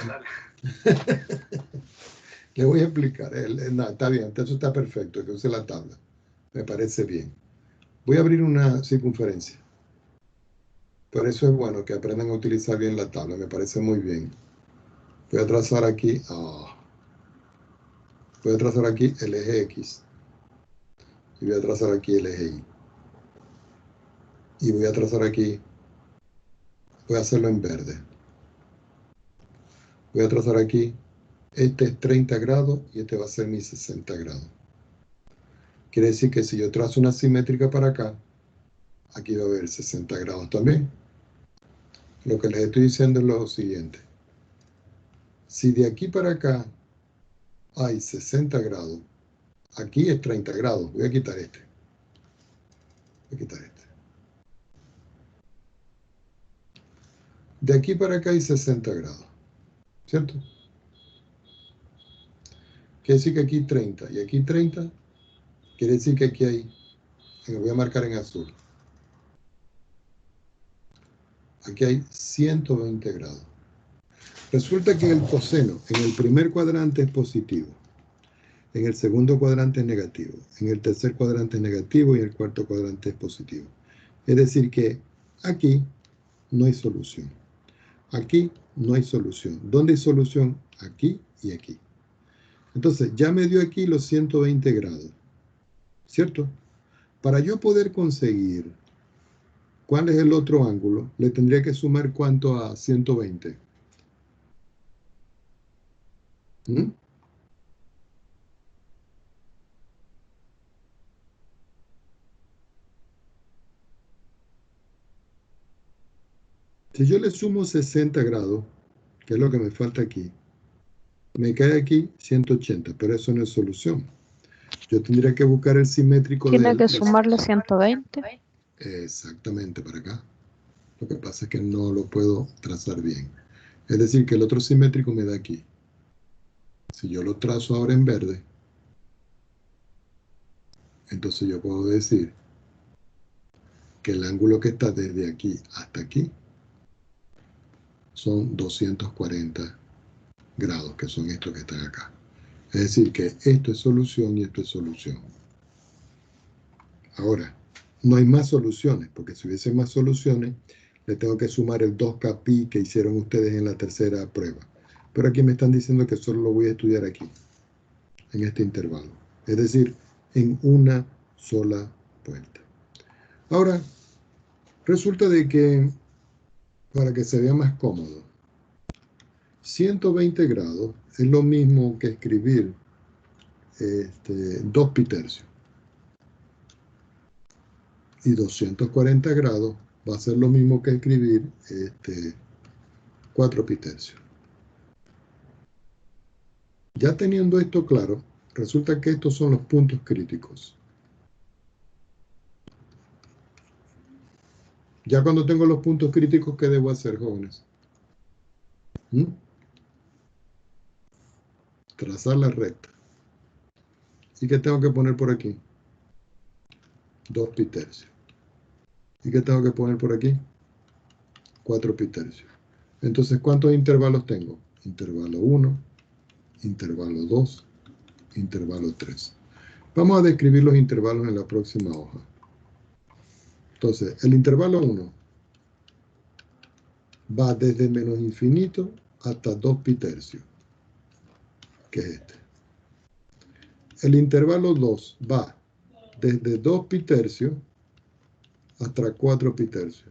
Le voy a explicar. No, está bien, eso está perfecto, que use la tabla. Me parece bien. Voy a abrir una circunferencia. Por eso es bueno que aprendan a utilizar bien la tabla. Me parece muy bien. Voy a trazar aquí. Voy a trazar aquí el eje X. Y voy a trazar aquí el eje Y. Y voy a trazar aquí. Voy a hacerlo en verde. Voy a trazar aquí. Este es 30 grados y este va a ser mi 60 grados. Quiere decir que si yo trazo una simétrica para acá, aquí va a haber 60 grados también. Lo que les estoy diciendo es lo siguiente. Si de aquí para acá hay 60 grados, aquí es 30 grados. Voy a quitar este. Voy a quitar este. De aquí para acá hay 60 grados, ¿cierto? Quiere decir que aquí 30 y aquí 30, quiere decir que aquí hay, me voy a marcar en azul, aquí hay 120 grados. Resulta que el coseno en el primer cuadrante es positivo, en el segundo cuadrante es negativo, en el tercer cuadrante es negativo y en el cuarto cuadrante es positivo. Es decir que aquí no hay solución. Aquí no hay solución. ¿Dónde hay solución? Aquí y aquí. Entonces, ya me dio aquí los 120 grados, ¿cierto? Para yo poder conseguir cuál es el otro ángulo, le tendría que sumar ¿cuánto a 120? ¿Mm? Si yo le sumo 60 grados, que es lo que me falta aquí, me cae aquí 180, pero eso no es solución. Yo tendría que buscar el simétrico de Tiene él. que sumarle 120. Exactamente para acá. Lo que pasa es que no lo puedo trazar bien. Es decir, que el otro simétrico me da aquí. Si yo lo trazo ahora en verde, entonces yo puedo decir que el ángulo que está desde aquí hasta aquí son 240 grados, que son estos que están acá. Es decir, que esto es solución y esto es solución. Ahora, no hay más soluciones, porque si hubiese más soluciones, le tengo que sumar el 2K pi que hicieron ustedes en la tercera prueba. Pero aquí me están diciendo que solo lo voy a estudiar aquí, en este intervalo. Es decir, en una sola vuelta. Ahora, resulta de que, para que se vea más cómodo, 120 grados es lo mismo que escribir 2 pi tercios. Y 240 grados va a ser lo mismo que escribir 4 pi tercios. Ya teniendo esto claro, resulta que estos son los puntos críticos. Ya cuando tengo los puntos críticos, ¿qué debo hacer, jóvenes? Trazar la recta. ¿Y qué tengo que poner por aquí? 2 pi tercios. ¿Y qué tengo que poner por aquí? 4 pi tercios. Entonces, ¿cuántos intervalos tengo? Intervalo 1, intervalo 2, intervalo 3. Vamos a describir los intervalos en la próxima hoja. Entonces, el intervalo 1 va desde menos infinito hasta 2 pi tercios, que es este. El intervalo 2 va desde 2 pi tercios hasta 4 pi tercios,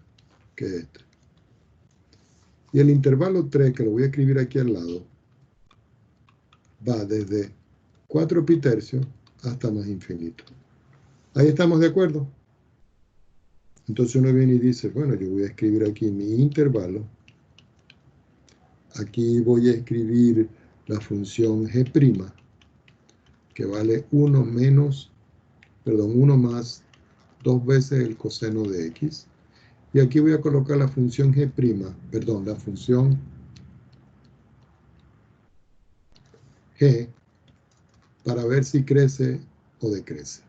que es este. Y el intervalo 3, que lo voy a escribir aquí al lado, va desde 4 pi tercios hasta más infinito. ¿Ahí estamos de acuerdo? Entonces uno viene y dice, bueno, yo voy a escribir aquí mi intervalo. Aquí voy a escribir la función g', que vale 1 más 2 veces el coseno de x. Y aquí voy a colocar la función la función g, para ver si crece o decrece.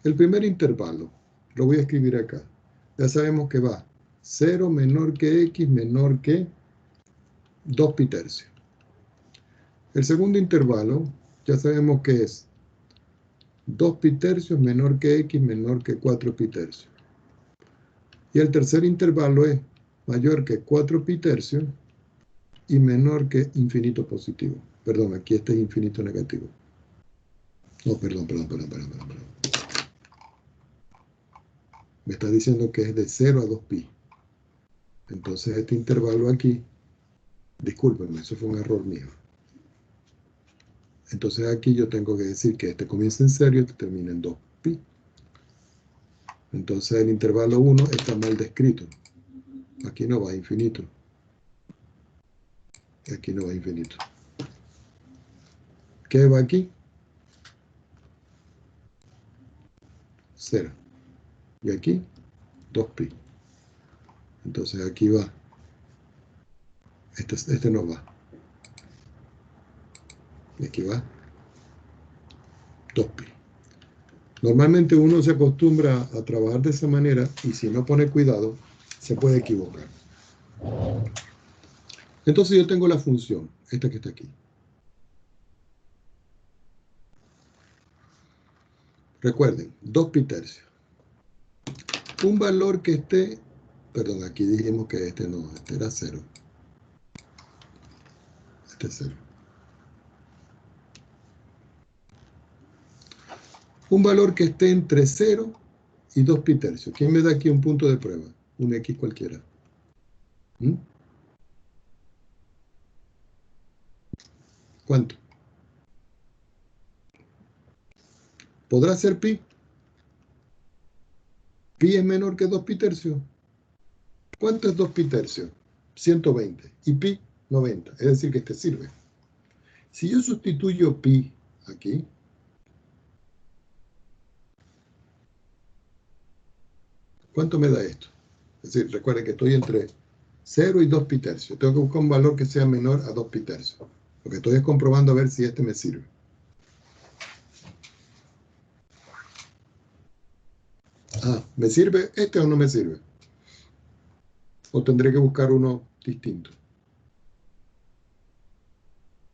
El primer intervalo lo voy a escribir acá. Ya sabemos que va 0 menor que x menor que 2 pi tercios. El segundo intervalo ya sabemos que es 2 pi tercios menor que x menor que 4 pi tercios. Y el tercer intervalo es mayor que 4 pi tercios y menor que infinito positivo. Perdón, aquí este es infinito negativo. No, perdón. Me está diciendo que es de 0 a 2 pi. Entonces este intervalo aquí, discúlpenme, eso fue un error mío. Entonces aquí yo tengo que decir que este comienza en 0 y este termina en 2 pi. Entonces el intervalo 1 está mal descrito. Aquí no va a infinito. Aquí no va a infinito. ¿Qué va aquí? 0. Y aquí 2 pi. Entonces aquí va Este no va. Aquí va 2pi. Normalmente uno se acostumbra a trabajar de esa manera y si no pone cuidado, se puede equivocar. Entonces yo tengo la función, esta que está aquí. Recuerden, 2pi tercios. Un valor que esté, perdón, aquí dijimos que este no, este era 0. Este es 0. Un valor que esté entre 0 y 2pi tercios. ¿Quién me da aquí un punto de prueba? Un X cualquiera. ¿Cuánto? ¿Podrá ser pi? Pi es menor que 2pi tercios. ¿Cuánto es 2pi tercios? 120. Y pi, 90. Es decir, que este sirve. Si yo sustituyo pi aquí, ¿cuánto me da esto? Es decir, recuerden que estoy entre 0 y 2pi tercios. Tengo que buscar un valor que sea menor a 2pi tercios. Lo que estoy es comprobando a ver si este me sirve. ¿Me sirve este o no me sirve? ¿O tendré que buscar uno distinto?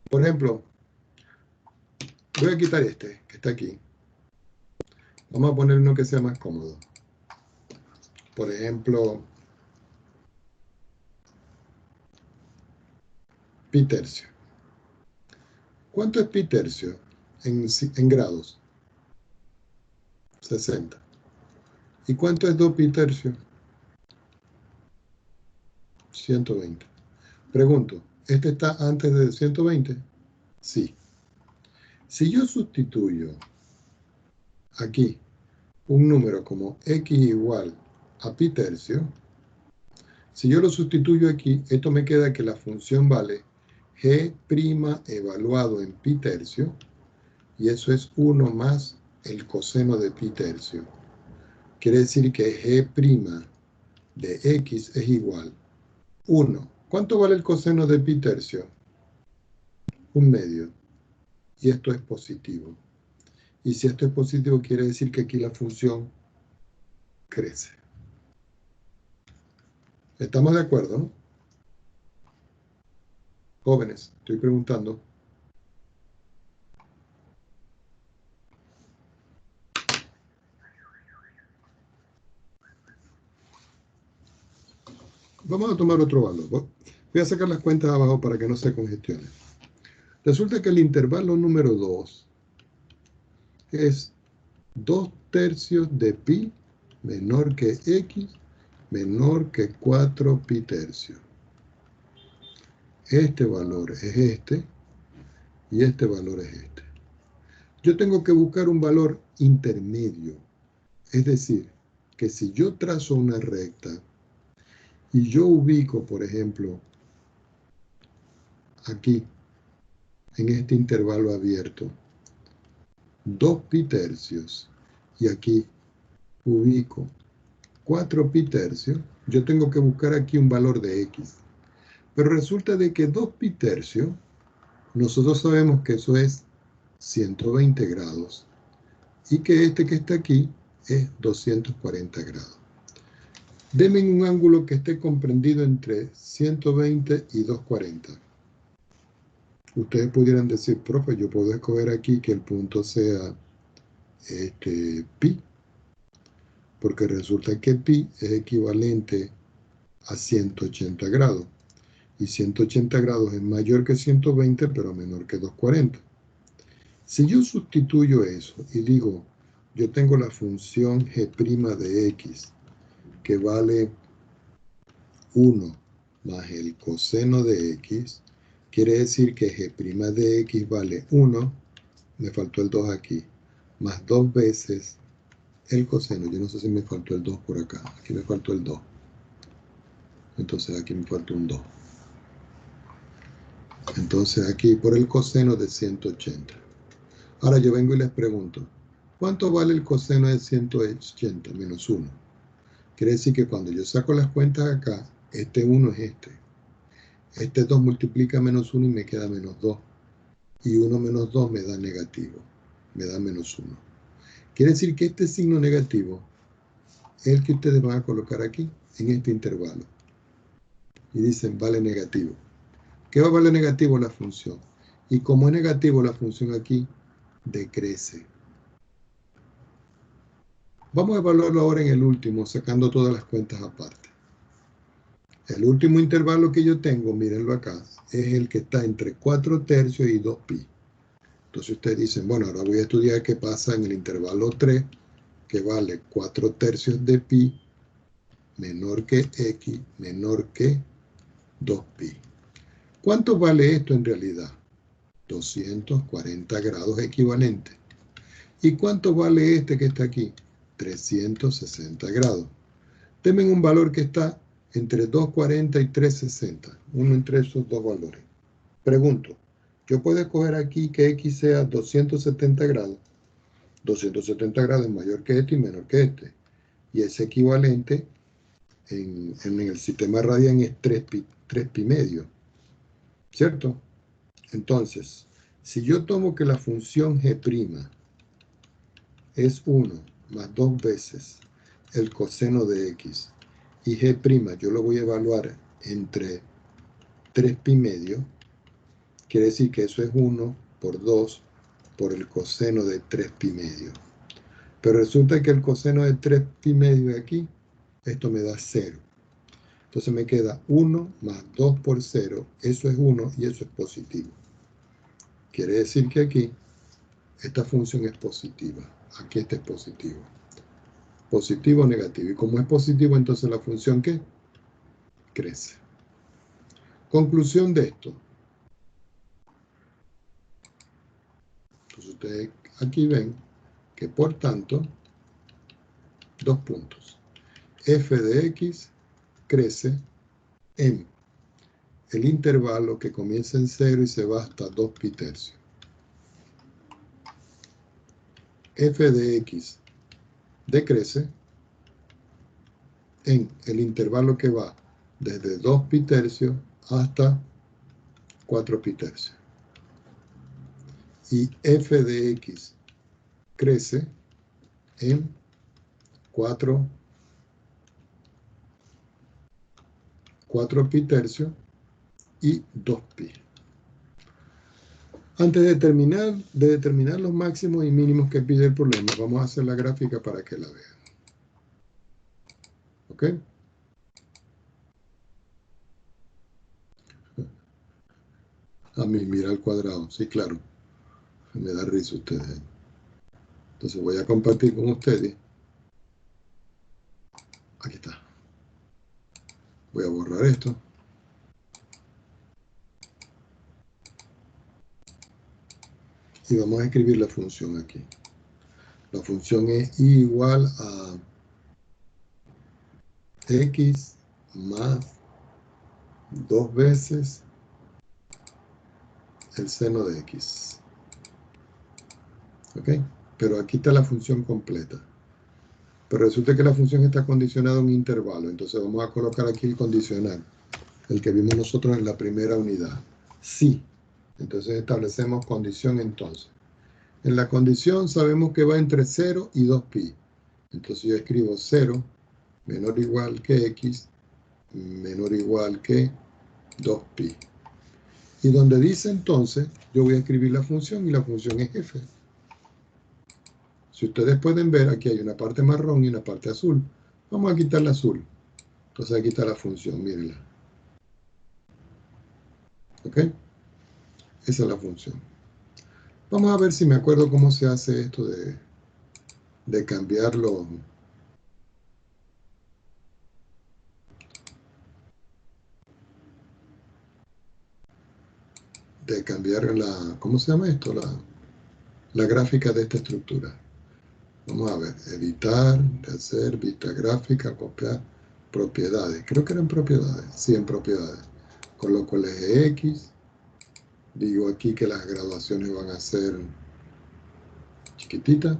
Por ejemplo, voy a quitar este, que está aquí. Vamos a poner uno que sea más cómodo. Por ejemplo, pi tercio. ¿Cuánto es pi tercio en grados? 60. ¿Y cuánto es 2pi tercio? 120. Pregunto, ¿este está antes de 120? Sí. Si yo sustituyo aquí un número como x igual a pi tercio, si yo lo sustituyo aquí, esto me queda que la función vale g' evaluado en pi tercio, y eso es 1 más el coseno de pi tercio. Quiere decir que g' de x es igual 1. ¿Cuánto vale el coseno de pi tercio? 1/2. Y esto es positivo. Y si esto es positivo, quiere decir que aquí la función crece. ¿Estamos de acuerdo, no? Jóvenes, estoy preguntando. Vamos a tomar otro valor. Voy a sacar las cuentas abajo para que no se congestione. Resulta que el intervalo número 2 es 2 tercios de pi menor que x menor que 4 pi tercios. Este valor es este y este valor es este. Yo tengo que buscar un valor intermedio. Es decir, que si yo trazo una recta y yo ubico, por ejemplo, aquí, en este intervalo abierto, 2 pi tercios, y aquí ubico 4 pi tercios, yo tengo que buscar aquí un valor de x. Pero resulta de que 2 pi tercios, nosotros sabemos que eso es 120 grados, y que este que está aquí es 240 grados. Denme un ángulo que esté comprendido entre 120 y 240. Ustedes pudieran decir, profe, yo puedo escoger aquí que el punto sea pi, porque resulta que pi es equivalente a 180 grados. Y 180 grados es mayor que 120, pero menor que 240. Si yo sustituyo eso y digo, yo tengo la función g' de x, que vale 1 más el coseno de x, quiere decir que g' de x vale 1, me faltó el 2 aquí, más 2 veces el coseno. Yo no sé si me faltó el 2 por acá, aquí me faltó el 2. Entonces aquí me falta un 2. Entonces aquí por el coseno de 180. Ahora yo vengo y les pregunto, ¿cuánto vale el coseno de 180 menos 1? Quiere decir que cuando yo saco las cuentas acá, este 1 es este. Este 2 multiplica menos 1 y me queda menos 2. Y 1 menos 2 me da negativo. Me da menos 1. Quiere decir que este signo negativo es el que ustedes van a colocar aquí, en este intervalo. Y dicen, vale negativo. ¿Qué va a valer negativo? La función. Y como es negativo la función aquí, decrece. Vamos a evaluarlo ahora en el último, sacando todas las cuentas aparte. El último intervalo que yo tengo, mírenlo acá, es el que está entre 4 tercios y 2 pi. Entonces ustedes dicen, bueno, ahora voy a estudiar qué pasa en el intervalo 3, que vale 4 tercios de pi menor que x menor que 2 pi. ¿Cuánto vale esto en realidad? 240 grados equivalentes. ¿Y cuánto vale este que está aquí? 360 grados. Denme un valor que está entre 240 y 360. Uno entre esos dos valores. Pregunto, ¿yo puedo escoger aquí que x sea 270 grados? 270 grados es mayor que este y menor que este. Y es equivalente en el sistema radian es 3 pi medio. ¿Cierto? Entonces, si yo tomo que la función g' es 1 más 2 veces el coseno de x, y g' yo lo voy a evaluar entre 3 pi medio, quiere decir que eso es 1 por 2 por el coseno de 3 pi medio. Pero resulta que el coseno de 3 pi medio de aquí, esto me da 0. Entonces me queda 1 más 2 por 0, eso es 1 y eso es positivo. Quiere decir que aquí, esta función es positiva. Aquí este es positivo. Positivo o negativo. Y como es positivo, entonces la función ¿qué? Crece. Conclusión de esto. Entonces ustedes aquí ven que por tanto, 2 puntos. F de x crece en el intervalo que comienza en 0 y se va hasta 2 pi tercios. F de x decrece en el intervalo que va desde 2 pi tercios hasta 4 pi tercios. Y f de x crece en 4 pi tercios y 2 pi. Antes de determinar los máximos y mínimos que pide el problema, vamos a hacer la gráfica para que la vean. ¿Ok? A mí, mira al cuadrado. Sí, claro. Me da risa ustedes. Entonces voy a compartir con ustedes. Aquí está. Voy a borrar esto. Y vamos a escribir la función aquí. La función es igual a x más 2 veces el seno de x. ¿Ok? Pero aquí está la función completa. Pero resulta que la función está condicionada a un intervalo. Entonces vamos a colocar aquí el condicional. El que vimos nosotros en la primera unidad. Sí. Entonces establecemos condición entonces. En la condición sabemos que va entre 0 y 2 pi. Entonces yo escribo 0 menor o igual que x menor o igual que 2 pi. Y donde dice entonces, yo voy a escribir la función y la función es f. Si ustedes pueden ver, aquí hay una parte marrón y una parte azul. Vamos a quitar la azul. Entonces aquí está la función, mírenla. ¿Ok? Esa es la función. Vamos a ver si me acuerdo cómo se hace esto de cambiarlo. De cambiar la, ¿cómo se llama esto? La gráfica de esta estructura. Vamos a ver, editar, hacer, vista gráfica, copiar, propiedades. Creo que eran propiedades. Sí, en propiedades. Coloco el eje X. Digo aquí que las graduaciones van a ser chiquititas.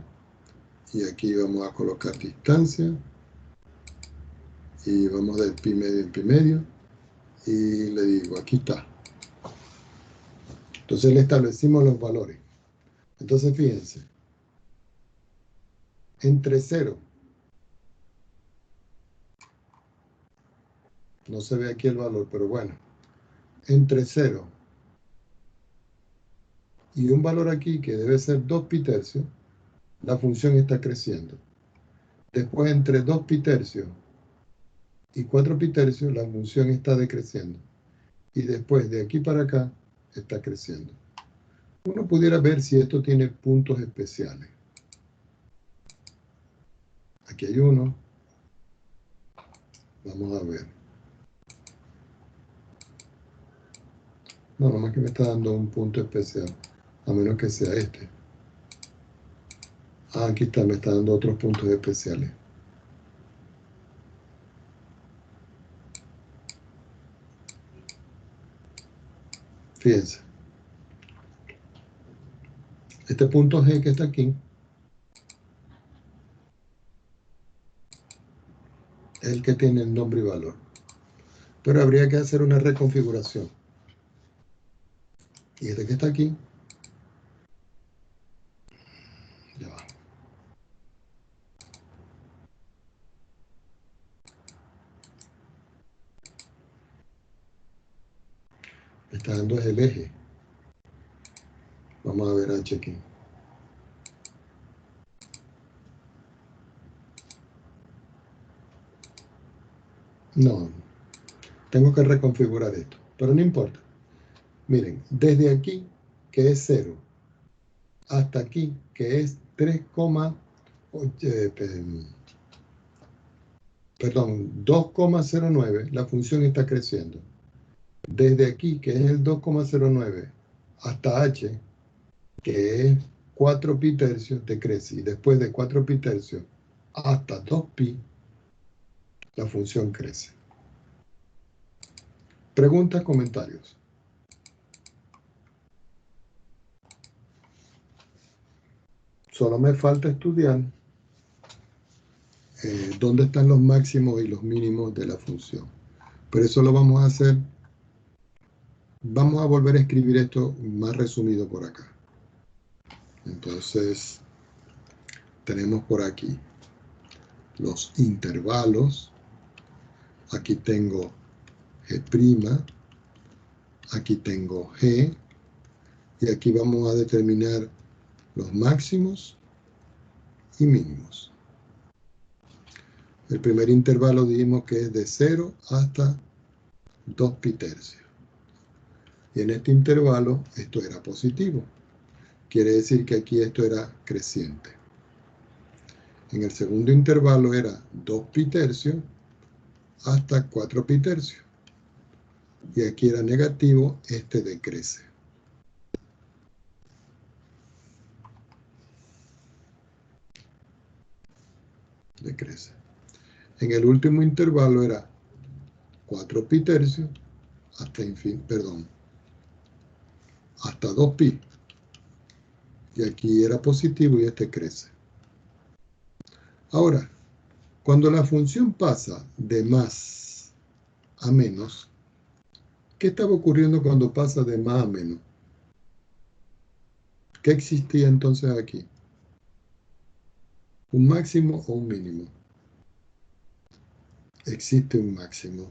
Y aquí vamos a colocar distancia. Y vamos del pi medio en pi medio. y le digo, aquí está. Entonces le establecimos los valores. Entonces fíjense, entre 0, no se ve aquí el valor, pero bueno, entre 0 y un valor aquí que debe ser 2 pi tercios, la función está creciendo. Después entre 2 pi tercios y 4 pi tercios, la función está decreciendo. Y después de aquí para acá, está creciendo. Uno pudiera ver si esto tiene puntos especiales. Aquí hay uno. Vamos a ver. No, nomás que me está dando un punto especial. A menos que sea este. Ah, aquí está, me está dando otros puntos especiales. Fíjense. Este punto G que está aquí es el que tiene el nombre y valor. Pero habría que hacer una reconfiguración. Y este que está aquí, ya va. Me está dando el eje. Vamos a ver H aquí. No, tengo que reconfigurar esto, pero no importa. Miren, desde aquí, que es 0, hasta aquí, que es 2,09, la función está creciendo. Desde aquí, que es el 2,09, hasta h, que es 4 pi tercios, decrece. Y después de 4 pi tercios hasta 2 pi, la función crece. Preguntas, comentarios. Solo me falta estudiar dónde están los máximos y los mínimos de la función. Pero eso lo vamos a hacer. Vamos a volver a escribir esto más resumido por acá. Entonces, tenemos por aquí los intervalos. Aquí tengo G', aquí tengo G, y aquí vamos a determinar los máximos y mínimos. El primer intervalo dijimos que es de 0 hasta 2 pi tercios. Y en este intervalo esto era positivo. Quiere decir que aquí esto era creciente. En el segundo intervalo era 2 pi tercios hasta 4 pi tercios. Y aquí era negativo, este decrece. Decrece. En el último intervalo era 4 pi tercios hasta 2 pi. Y aquí era positivo y este crece. Ahora, cuando la función pasa de más a menos, ¿qué estaba ocurriendo cuando pasa de más a menos? ¿Qué existía entonces aquí? ¿Un máximo o un mínimo? Existe un máximo.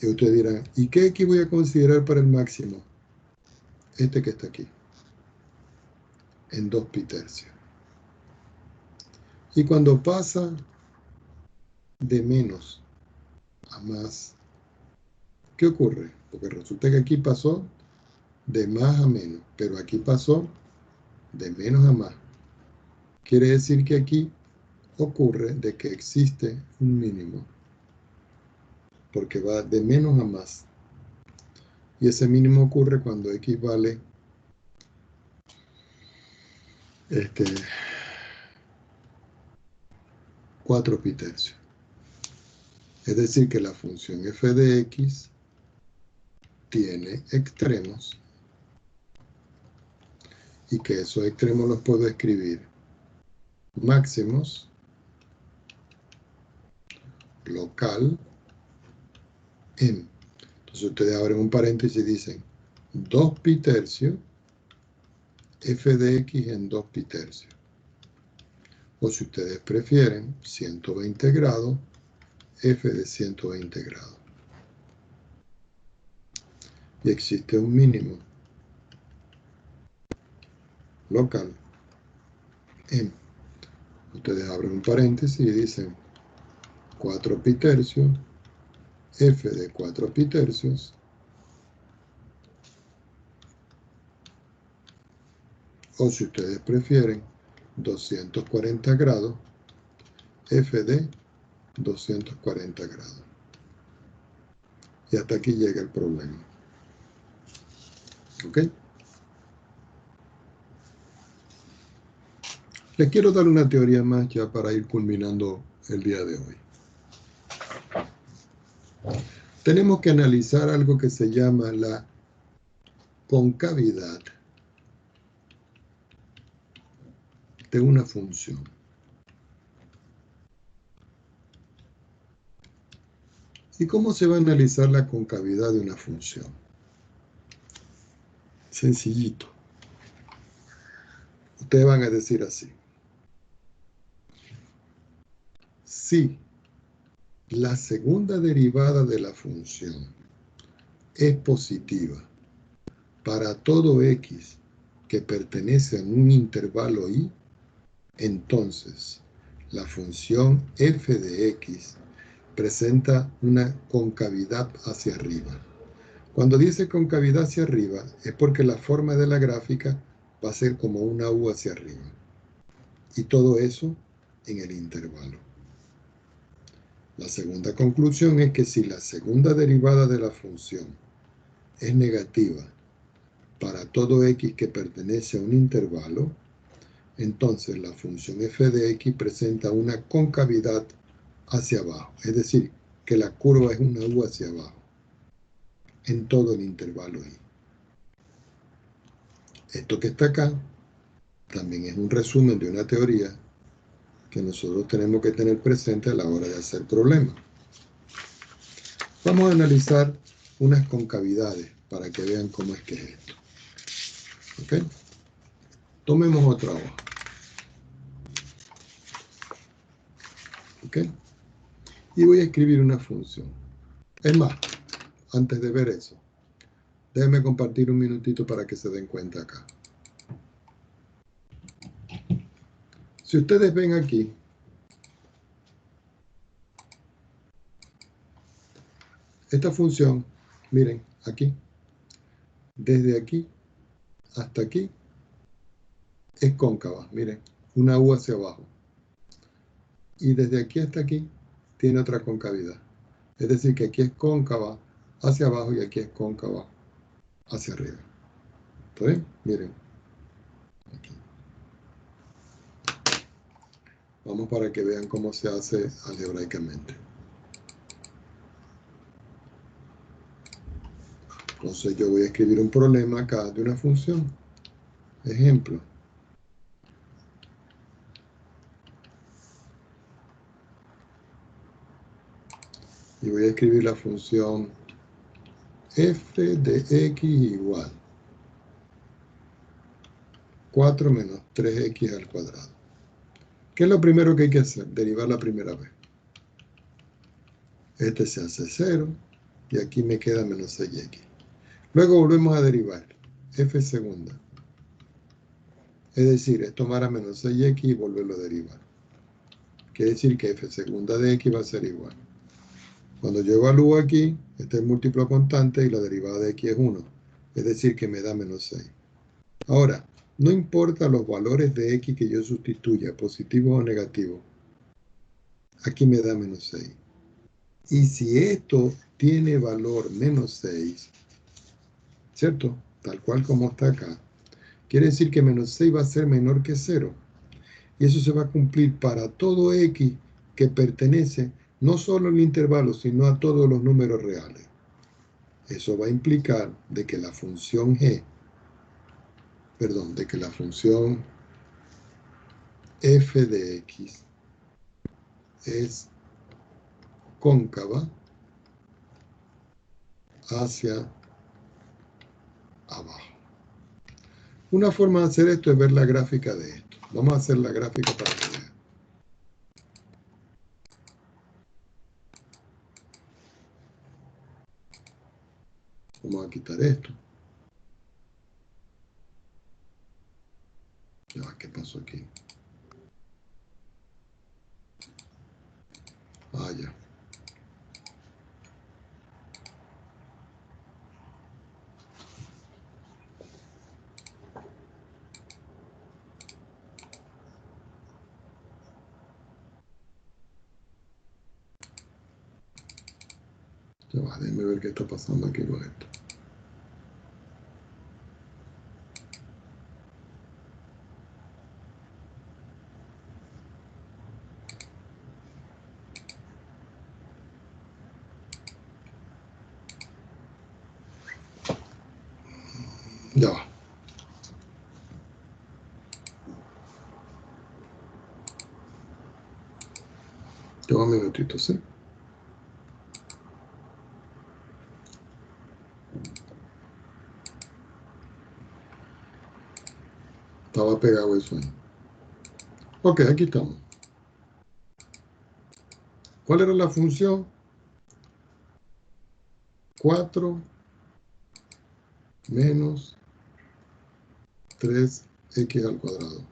Y ustedes dirán, ¿y qué aquí voy a considerar para el máximo? Este que está aquí, en 2 pi tercios. Y cuando pasa de menos a más, ¿qué ocurre? Porque resulta que aquí pasó de más a menos, pero aquí pasó de menos a más. Quiere decir que aquí ocurre de que existe un mínimo, porque va de menos a más. Y ese mínimo ocurre cuando x vale 4 pi tercios. Es decir, que la función f de x tiene extremos y que esos extremos los puedo escribir máximos, local m. Entonces ustedes abren un paréntesis y dicen 2 pi tercios f de x en 2 pi tercios. O si ustedes prefieren, 120 grados f de 120 grados. Y existe un mínimo local m. Ustedes abren un paréntesis y dicen 4 pi tercios f de 4 pi tercios o si ustedes prefieren 240 grados f de 240 grados. Y hasta aquí llega el problema. ¿Ok? Les quiero dar una teoría más ya para ir culminando el día de hoy. Tenemos que analizar algo que se llama la concavidad de una función. ¿Y cómo se va a analizar la concavidad de una función? Sencillito. Ustedes van a decir así. Si la segunda derivada de la función es positiva para todo x que pertenece a un intervalo y, entonces la función f de x presenta una concavidad hacia arriba. Cuando dice concavidad hacia arriba es porque la forma de la gráfica va a ser como una U hacia arriba. Y todo eso en el intervalo. La segunda conclusión es que si la segunda derivada de la función es negativa para todo x que pertenece a un intervalo, entonces la función f de x presenta una concavidad hacia abajo. Es decir, que la curva es una U hacia abajo en todo el intervalo y. Esto que está acá también es un resumen de una teoría que nosotros tenemos que tener presente a la hora de hacer problemas. Vamos a analizar unas concavidades para que vean cómo es que es esto. ¿Ok? Tomemos otra hoja. ¿Ok? Y voy a escribir una función. Es más, antes de ver eso, déjenme compartir un minutito para que se den cuenta acá. Si ustedes ven aquí, esta función, miren, aquí, desde aquí hasta aquí, es cóncava, miren, una U hacia abajo. Y desde aquí hasta aquí, tiene otra concavidad. Es decir, que aquí es cóncava hacia abajo y aquí es cóncava hacia arriba. ¿Está bien? Miren. Aquí. Vamos para que vean cómo se hace algebraicamente. Entonces yo voy a escribir un problema acá de una función. Ejemplo. Y voy a escribir la función f de x igual 4 menos 3x al cuadrado. ¿Qué es lo primero que hay que hacer? Derivar la primera vez. Este se hace 0 y aquí me queda menos 6x. Luego volvemos a derivar. F segunda. Es decir, es tomar a menos 6x y volverlo a derivar. Quiere decir que f segunda de x va a ser igual. Cuando yo evalúo aquí, este es múltiplo constante y la derivada de x es 1. Es decir, que me da menos 6. Ahora, no importa los valores de x que yo sustituya, positivos o negativos. Aquí me da menos 6. Y si esto tiene valor menos 6, ¿cierto? Tal cual como está acá. Quiere decir que menos 6 va a ser menor que 0. Y eso se va a cumplir para todo x que pertenece no solo al intervalo, sino a todos los números reales. Eso va a implicar de que la función de que la función f de x es cóncava hacia abajo. Una forma de hacer esto es ver la gráfica de esto. Vamos a hacer la gráfica para que vean. Vamos a quitar esto. Ya, ¿qué pasó aquí? Ah, ya. Ya va, déjenme ver qué está pasando aquí con esto. Ya va. Ya va un minutito, ¿sí? Estaba pegado eso ahí. Ok, aquí estamos. ¿Cuál era la función? 4 menos 3x al cuadrado.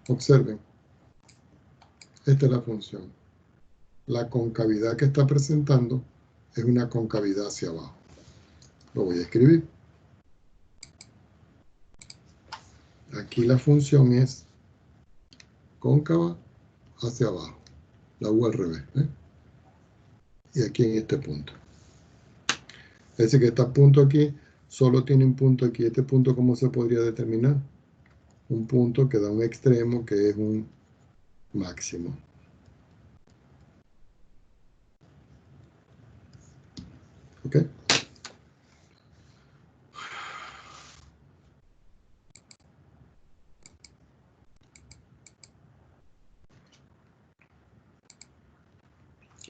Observen, esta es la función. La concavidad que está presentando es una concavidad hacia abajo. Lo voy a escribir. Aquí la función es cóncava hacia abajo. La U al revés. Y aquí en este punto. Es decir, que este punto aquí solo tiene un punto aquí. Este punto, ¿cómo se podría determinar? Un punto que da un extremo que es un máximo. ¿Ok?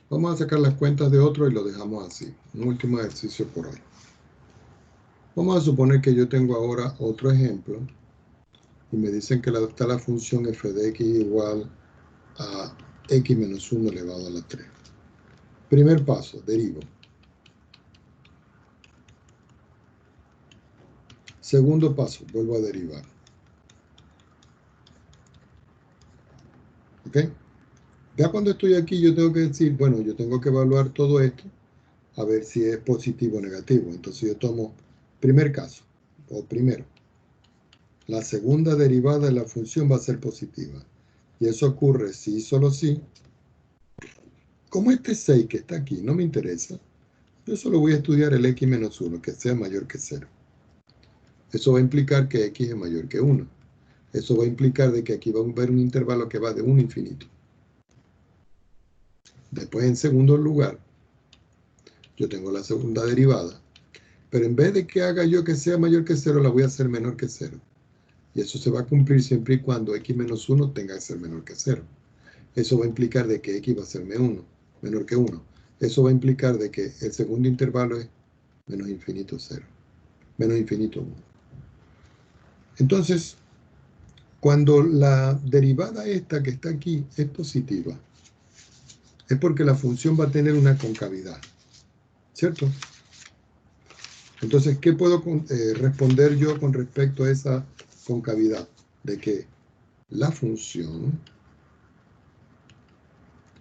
Vamos a sacar las cuentas de otro y lo dejamos así. Un último ejercicio por hoy. Vamos a suponer que yo tengo ahora otro ejemplo y me dicen que está la función f de x igual a x menos 1 elevado a la 3. Primer paso, derivo. Segundo paso, vuelvo a derivar. ¿Ok? Ya cuando estoy aquí yo tengo que decir, bueno, yo tengo que evaluar todo esto a ver si es positivo o negativo. Entonces yo tomo primer caso, o primero. La segunda derivada de la función va a ser positiva. Y eso ocurre si y solo si. Como este 6 que está aquí no me interesa, yo solo voy a estudiar el x menos 1, que sea mayor que 0. Eso va a implicar que x es mayor que 1. Eso va a implicar de que aquí va a haber un intervalo que va de 1 a infinito. Después, en segundo lugar, yo tengo la segunda derivada, pero en vez de que haga yo que sea mayor que 0, la voy a hacer menor que 0. Y eso se va a cumplir siempre y cuando x menos 1 tenga que ser menor que 0. Eso va a implicar de que x va a ser menor que 1. Eso va a implicar de que el segundo intervalo es menos infinito 0. Menos infinito 1. Entonces, cuando la derivada esta que está aquí es positiva, es porque la función va a tener una concavidad, ¿cierto? Entonces, ¿qué puedo responder yo con respecto a esa concavidad? De que la función,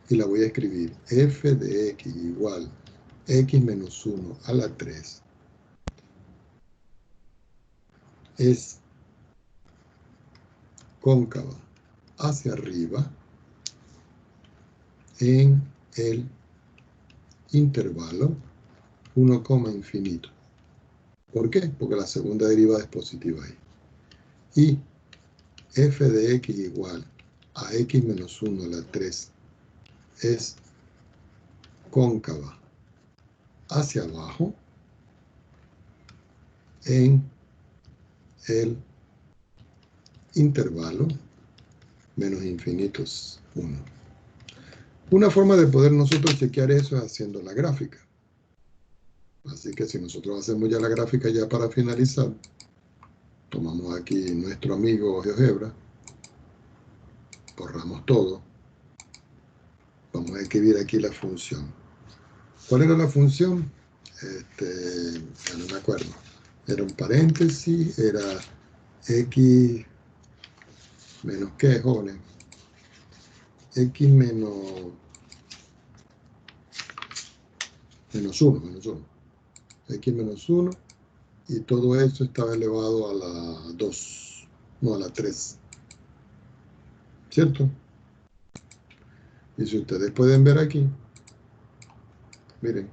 y la voy a escribir, f de x igual x menos 1 a la 3, es cóncava hacia arriba en el intervalo 1, infinito. ¿Por qué? Porque la segunda derivada es positiva ahí. Y f de x igual a x menos 1 a la 3 es cóncava hacia abajo en el intervalo menos infinitos 1. Una forma de poder nosotros chequear eso es haciendo la gráfica. Así que si nosotros hacemos ya la gráfica ya para finalizar, tomamos aquí nuestro amigo GeoGebra, borramos todo, vamos a escribir aquí la función. ¿Cuál era la función? Ya no me acuerdo. Era un paréntesis, era x menos qué, jóvenes, x menos 1, x menos 1, y todo eso estaba elevado a la 2, no a la 3, ¿cierto? Y si ustedes pueden ver aquí, miren,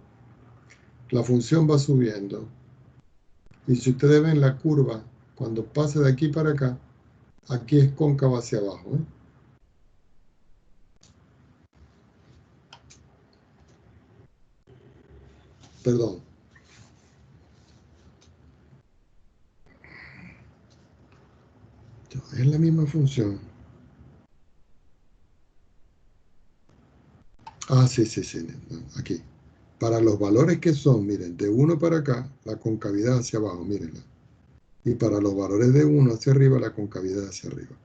la función va subiendo, y si ustedes ven la curva, cuando pasa de aquí para acá, aquí es cóncava hacia abajo, ¿eh? Perdón. Es la misma función. Ah, sí, aquí. Para los valores que son, miren, de 1 para acá, la concavidad hacia abajo, mírenla. Y para los valores de 1 hacia arriba, la concavidad hacia arriba.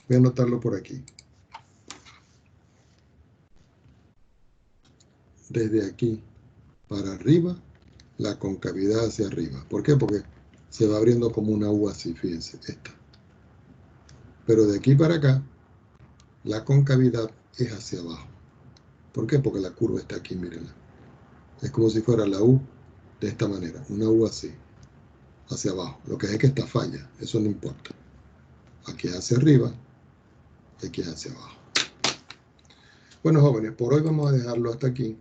Voy a anotarlo por aquí. Desde aquí para arriba, la concavidad hacia arriba. ¿Por qué? Porque se va abriendo como una U así, fíjense, esta. Pero de aquí para acá, la concavidad es hacia abajo. ¿Por qué? Porque la curva está aquí, mírenla. Es como si fuera la U de esta manera, una U así, hacia abajo. Lo que es que esta falla, eso no importa. Aquí es hacia arriba, aquí es hacia abajo. Bueno, jóvenes, por hoy vamos a dejarlo hasta aquí.